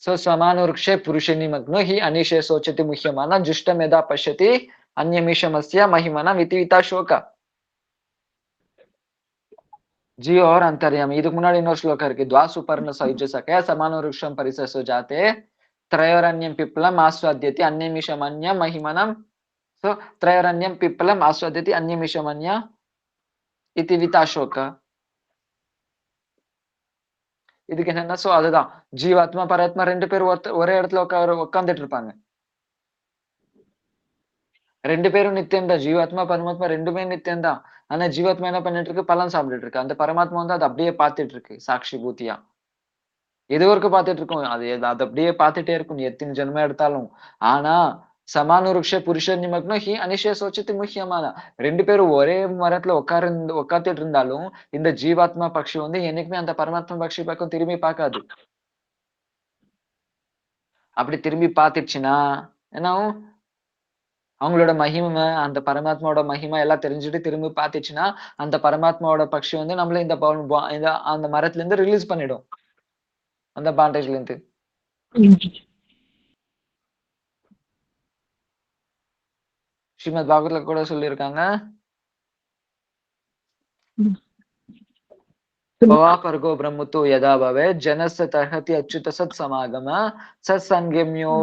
सो समान वृक्षे पुरुष निमग्नो ही अनिशे सोचति मुह्यमाना जुष्टम यदा पश्यति अन्यमिषमस्य महिमना मितिविता शोक जी और अंतर्यामी இதுக்கு முன்னாடி இன்னொரு ஸ்லோகம் இருக்கு द्वासुपर्ण सयुज सखया समान वृक्षम परिससो जाते त्रयोरन्यं पिप्पलम् आस्वाद्यति अन्यमिषमन्यं महिमनं सो त्रयोरन्यं पिप्पलम् आस्वाद्यति अन्यमिषमन्य इति विताशोक இதுக்கு என்னன்னா சோ அதுதான் ஜீவாத்மா பரமாத்மா ரெண்டு பேரும் ஒரே இடத்துல உட்கார்ந்துட்டு இருப்பாங்க ரெண்டு பேரும் நித்தியம் தான் ஜீவாத்மா பரமாத்மா ரெண்டுமே நித்தியம் தான் ஆனா ஜீவாத்மா என்ன பண்ணிட்டு இருக்கு பலன் சாப்பிட்டுட்டு இருக்கு அந்த பரமாத்மா வந்து அதை அப்படியே பார்த்துட்டு இருக்கு சாட்சி பூத்தியா இது வரைக்கும் பார்த்துட்டு இருக்கும் அது அப்படியே பார்த்துட்டே இருக்கும் எத்தனை ஜென்மம் எடுத்தாலும் ஆனா சமான விருட்ச புருஷ நிமக்னோ ஹி அனிஷய சோச்சதி முக்கியமான ரெண்டு பேரும் ஒரே மரத்துல உட்கார்ந்துட்டு இருந்தாலும் இந்த ஜீவாத்மா பக்ஷி வந்து என்னைக்குமே அந்த பரமாத்மா பக்ஷி பக்கம் திரும்பி பார்க்காது அப்படி திரும்பி பார்த்துச்சுன்னா என்னாவும் அவங்களோட மகிமை அந்த பரமாத்மாவோட மகிமை எல்லாம் தெரிஞ்சுட்டு திரும்பி பார்த்துச்சுன்னா அந்த பரமாத்மாவோட பக்ஷி வந்து நம்மள இந்த அந்த மரத்துல இருந்து ரிலீஸ் பண்ணிடும் அந்த பாண்டேஜ்ல இருந்து ஸ்ரீமத் பாகவத்ல கூட சொல்லியிருக்காங்க பவாபர்கோ பிரம்மத்து யதா பவே ஜனஸ்ய தர்ஹதி அச்சுத சத் சமாகம சத்சங்கம்யோ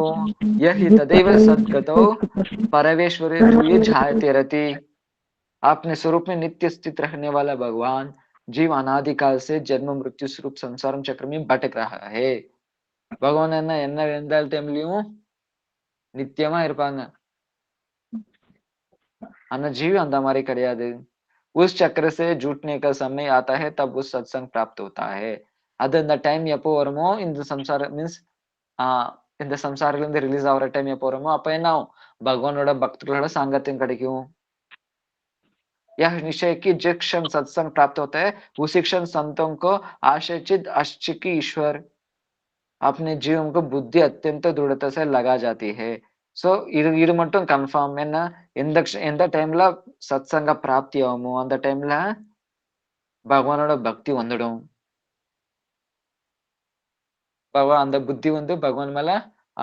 யஹி ததைவ சத்கதோ परमेश्वरे तुल्य झायते रति अपने स्वरूप में नित्य स्थित रहने वाला भगवान जीव अनादिकाल से जन्म मृत्यु स्वरूप संसार चक्र में भटक रहा है भगवान என்ன எந்த டைம்லயும் நித்தியமா இருப்பாங்க ஆனா जीव அந்த மாதிரி கிடையாது उस चक्र से जुटने का समय आता है तब उस सत्संग प्राप्त होता है அது அந்த டைம் எப்போ வருமோ இந்த சம்சார மீன்ஸ் இந்த சம்சாரில இருந்து ரிலீஸ் ஆகிற டைம் எப்போ வருமோ அப்ப என்ன ஆகும் பகவானோட பக்தர்களோட சாங்கத்தியம் கிடைக்கும் यह निश्चय कि जिस क्षण सत्संग प्राप्त होता है उसी क्षण संतों को आशयचित अश्चिकी ईश्वर अपने जीवन को बुद्धि अत्यंत दृढ़ता से लगा जाती है சோ இது மட்டும் கன்ஃபார்ம். என்ன எந்த டைம்ல சத்சங்க பிராப்தி ஆகுமோ அந்த டைம்ல பகவானோட பக்தி வந்துடும். அந்த புத்தி வந்து பகவான் மேல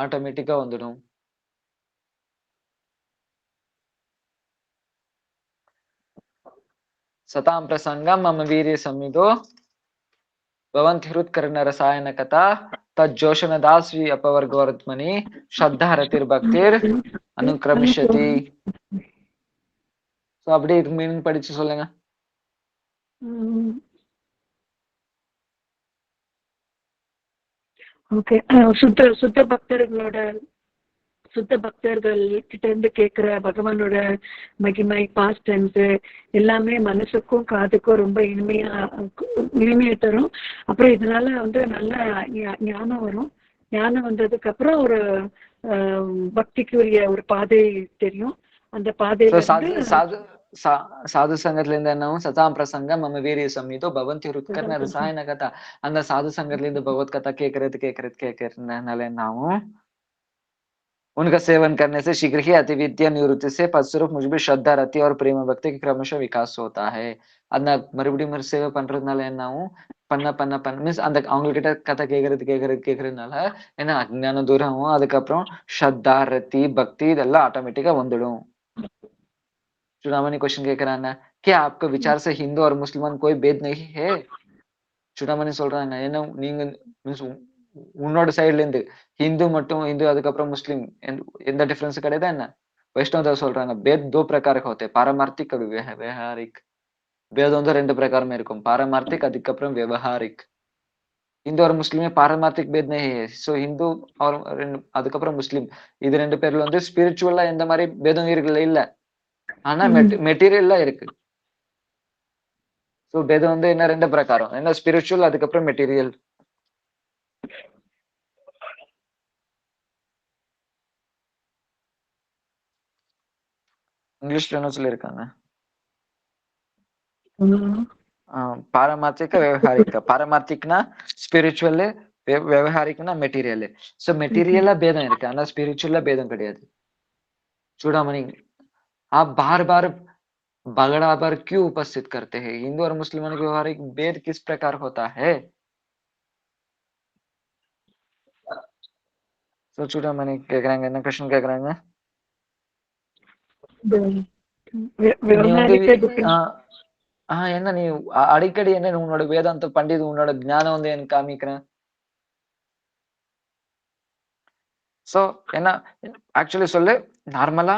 ஆட்டோமேட்டிக்கா வந்துடும். சதாம் பிரசங்கம் மம வீரிய சம்மிதோ பவந்தி ஹிருத்கர்ண ரசாயன கதா தஜ்ஜோஷன தாஸ்வி அபவர்கவர்த்மனி ஸ்ரத்தா ரதிர் பக்திர் அனுக்ரமிஷதி. சோ அப்படியே இதுக்கு மீனிங் படிச்சு சொல்லுங்க. ஓகே. சுத்த பக்தர்கள் கிட்ட இருந்து கேட்கிற பகவானோட மகிமை, பாஸ்ட் டென்ஸ் எல்லாமே மனசுக்கும் காதுக்கும் ரொம்ப இனிமையை தரும். அப்புறம் இதனால வந்து நல்ல ஞானம் வரும். ஞானம் வந்ததுக்கு அப்புறம் ஒரு பக்திக்குரிய ஒரு பாதை தெரியும். அந்த பாதையில சாது சங்கத்துல இருந்து என்னவும் சதாம் பிரசங்கம் மம வீரிய சம்மிதோ பவந்தி ஹிருத்கர்ண ரசாயன கதா. அந்த சாது சங்கத்துல இருந்து பகவத் கதா கேட்கறதுனால என்னாவும் उनका सेवन करने से शीघ्र ही अति विद्या निवृत्ति से फलस्वरूप मुझ में श्रद्धा रति और प्रेम भक्ति की क्रमशः विकास होता है. அந்த மறுபடியும் சேவை பண்றதுனால என்னாவும் பண்ண மீன்ஸ் அந்த அவங்க கிட்ட கதை கேக்குறதுனால என்ன அஜ்ஞானம் தூரம் ஆகும். அதுக்கப்புறம் ஸ்ரத்தா ரத்தி பக்தி இதெல்லாம் ஆட்டோமேட்டிக்கா வந்துடும். चुड़ामणि क्वेश्चन கேக்குறாங்க, क्या आपके विचार से हिंदू और मुसलमान कोई भेद नहीं है? चुड़ामणि சொல்றாங்க, என்ன நீங்க மீன்ஸ் உன்னோட சைடுல இருந்து ஹிந்து அதுக்கப்புறம் முஸ்லிம் எந்த டிஃபரன்ஸ் கிடையாது என்ன? வைஷ்ணவ சொல்றாங்க பேத் दो प्रकार का होते हैं, पारमार्थिक और व्यवहारिक. பேதம் வந்து ரெண்டு பிரகாரமே இருக்கும், पारमार्थिक அதுக்கப்புறம் व्यवहारिक. हिंदू और मुस्लिम में पारमार्थिक भेद नहीं है. सो हिंदू और அதுக்கப்புறம் முஸ்லிம் இது ரெண்டு பேர்ல வந்து ஸ்பிரிச்சுவலா எந்த மாதிரி பேதம் இருக்குல்ல இல்ல, ஆனா மெட்டீரியல்ல இருக்கு. சோ பேதம் வந்து என்ன ரெண்டு பிரகாரம், என்ன ஸ்பிரிச்சுவல் அதுக்கப்புறம் மெட்டீரியல். இங்கிலீஷ்ல என்ன சொல்லியிருக்காங்க? पारमार्थिक व्यवहारिक. पारमार्थिकனா ஸ்பிரிச்சுவல், व्यवहारिकனா மெட்டீரியல். சோ மெட்டீரியல்ல பேதம் இருக்கு, ஆனா ஸ்பிரிச்சுவல்ல பேதம் கிடையாது. चूड़ामणि आप बार बार बगड़ाबर क्यों उपस्थित करते हैं? हिंदू और मुसलमानों के व्यवहारिक भेद किस प्रकार होता है? सो चूड़ामणि கேக்குறாங்க, என்ன क्वेश्चन கேக்குறாங்க? நீ வந்து என்ன நீ அடிக்கடி என்ன உன்னோட வேதாந்த பண்டித் உன்னோட ஞானம் வந்து எனக்கு காமிக்கிறேன். சோ என்ன ஆக்சுவலி சொல்லு, நார்மலா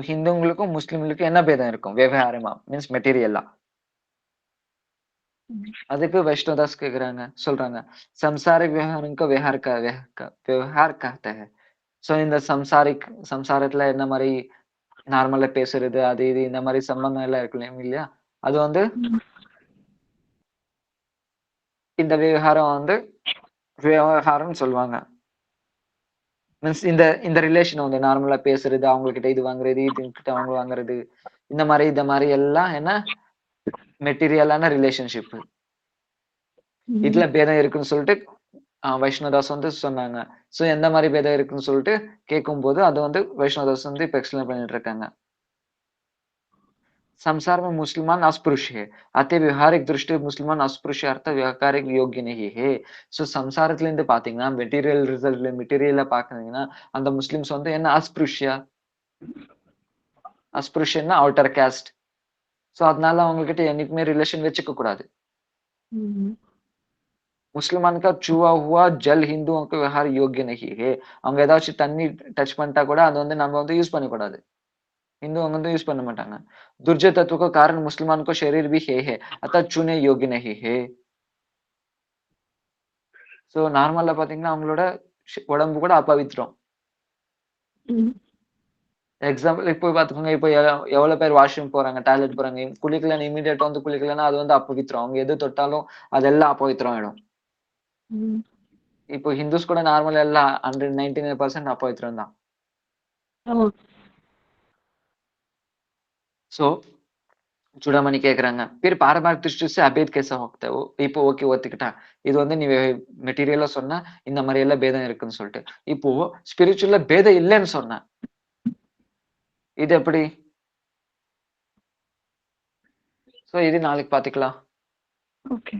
ஹிந்துங்களுக்கும் முஸ்லிம்களுக்கும் என்ன பேதம் இருக்கும் விவகாரமா, மீன்ஸ் மெட்டீரியலா? அதுக்கு வைஷ்ணவதாஸ் கேக்குறாங்க, சொல்றாங்க संसारिक व्यवहार को व्यवहार कहते हैं. சோ இந்த சம்சாரத்துல என்ன மாதிரி நார்மலா பேசுறது அது இது இந்த மாதிரி சம்பந்தம் எல்லாம் இருக்கு இல்லையா, அது வந்து இந்த விவகாரம் வந்து விவகாரம் சொல்லுவாங்க. மீன்ஸ் இந்த ரிலேஷன் வந்து நார்மலா பேசுறது, அவங்க கிட்ட இது வாங்குறது, இது கிட்ட அவங்க வாங்குறது, இந்த மாதிரி எல்லாம் என்ன மெட்டீரியலான ரிலேஷன்ஷிப். இதுல பேதம் இருக்குன்னு சொல்லிட்டு வைஷ்ணவதாஸ் வந்து சொன்னாங்க. சோ எந்த மாதிரி பேதம் இருக்குன்னு சொல்லிட்டு கேட்கும் போது அது வந்து வைஷ்ணவதாஸ் வந்து இப்ப எக்ஸ்பிளைன் பண்ணிட்டு இருக்காங்க. संसार में मुसलमान अस्पृश्य है, अतः व्यवहारिक दृष्टि मुसलमान अस्पृश्य अर्थ व्यवहारिक योग्य नहीं है. சோ சம்சாரத்துல இருந்து பாத்தீங்கன்னா மெட்டீரியல் ரிசல்ட்ல மெட்டீரியல பாக்குறீங்கன்னா அந்த முஸ்லிம்ஸ் வந்து என்ன அஸ்பிருஷ்யன்னா அவுட்டர் காஸ்ட். சோ அதனால அவங்க கிட்ட என்னைக்குமே ரிலேஷன் வச்சுக்க கூடாது. முஸ்லிமான் का छुआ हुआ जल हिंदुओं के व्यवहार योग्य नहीं है. அவங்க ஏதாச்சும் தண்ணி டச் பண்ணிட்டா கூட அது வந்து நம்ம வந்து யூஸ் பண்ண கூடாது. हिंदू வந்து யூஸ் பண்ண மாட்டாங்க. दुर्जय तत्व का कारण मुसलमान को शरीर भी है अतः छूने योग्य नहीं है. சோ நார்மலா பாத்தீங்கன்னா அவங்களோட உடம்பு கூட அபவித்திரம். எக்ஸாம்பிள் இப்போ பாத்துக்கோங்க, இப்போ எவ்வளவு பேர் வாஷ்ரூம் போறாங்க, டாய்லெட் போறாங்க, குளிக்கலன்னு இமீடியட்டா வந்து குளிக்கலன்னா அது வந்து அபவித்திரம். அவங்க எது தொட்டாலும் அதெல்லாம் அபவித்திரம் ஆயிடும். இப்போ ஹிந்துஸ் கூட நார்மலா எல்லாம் 199% அபவித்திரம் தான். சோ चूड़ामणि கேக்குறாங்க, फिर पारमार्थिक दृष्टि से अभेद कैसा होता है? இப்போ ஓகே ஒத்துக்கிட்டா, இது வந்து நீ மெட்டீரியலா சொன்னா இந்த மாதிரி எல்லாம் பேதம் இருக்குன்னு சொல்லிட்டு, இப்போ ஸ்பிரிச்சுவல்ல பேதம் இல்லைன்னு சொன்ன, இது எப்படி? சோ இது நாளைக்கு பாத்துக்கலாம். ஓகே.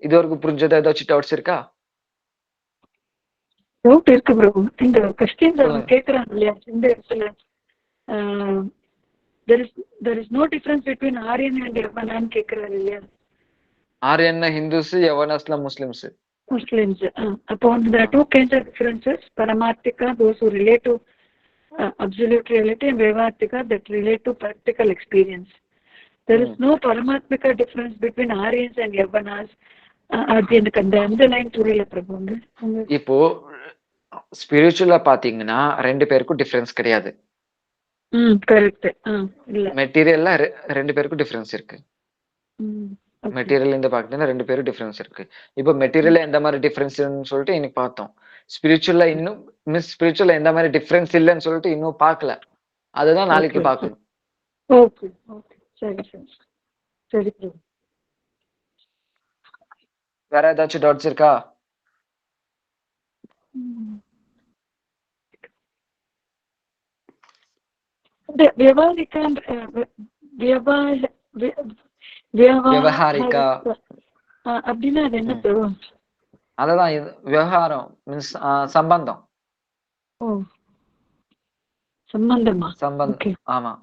இதுவரைக்கும் புரிஞ்சதா? ஏதாச்சும் டவுட்ஸ் இருக்கா? டவுட் இருக்கு பிரபு. இந்த கொஸ்டின்ஸ் அவங்க சொல்லுங்க. கேக்குறாங்க இல்லையா இந்த இடத்துல there is no difference between Aryan and Yavanan கேக்குறாரு இல்லையா ஆரியன்னா ஹிந்துஸ், யவனஸ்ல முஸ்லிம்ஸ். முஸ்லிம்ஸ். அப்போ there are two kinds of differences. Paramarthika, those who relate to absolute reality, and Vyavahartika, that relate to practical experience. There is no Paramarthika difference between Aryans and Yavanas. அது எனக்கு அந்த line புரியல பிரபு. இப்போ ஸ்பிரிச்சுவலா பாத்தீங்கன்னா 2 பேருக்கும் difference கிடையாது. Correct. இல்ல மெட்டீரியல்ல 2 பேருக்கும் டிஃபரன்ஸ் இருக்கு. okay. மெட்டீரியல் இந்த பாத்தீங்கன்னா 2 பேரும் டிஃபரன்ஸ் இருக்கு. இப்போ மெட்டீரியல்ல எந்த மாதிரி டிஃபரன்ஸ்னு சொல்லிட்டு இன்னைக்கு பார்த்தோம். ஸ்பிரிச்சுவல்ல இன்னும் ஸ்பிரிச்சுவல்ல எந்த மாதிரி டிஃபரன்ஸ் இல்லைன்னு சொல்லிட்டு இன்னும் பார்க்கல. அதுதான் நாளைக்கு பார்க்கணும். ஓகே ஓகே சரி சரி சரி பிரபு. வேற ஏதாச்சும் டவுட்ஸ் இருக்கா? வியாபாரிகா விவகாரிக்கா அப்படின்னா அது என்ன பிரபு? அததான் விவகாரம் மீன்ஸ் சம்பந்தம். ஓ சம்பந்தமா? சம்பந்தம். ஆமா.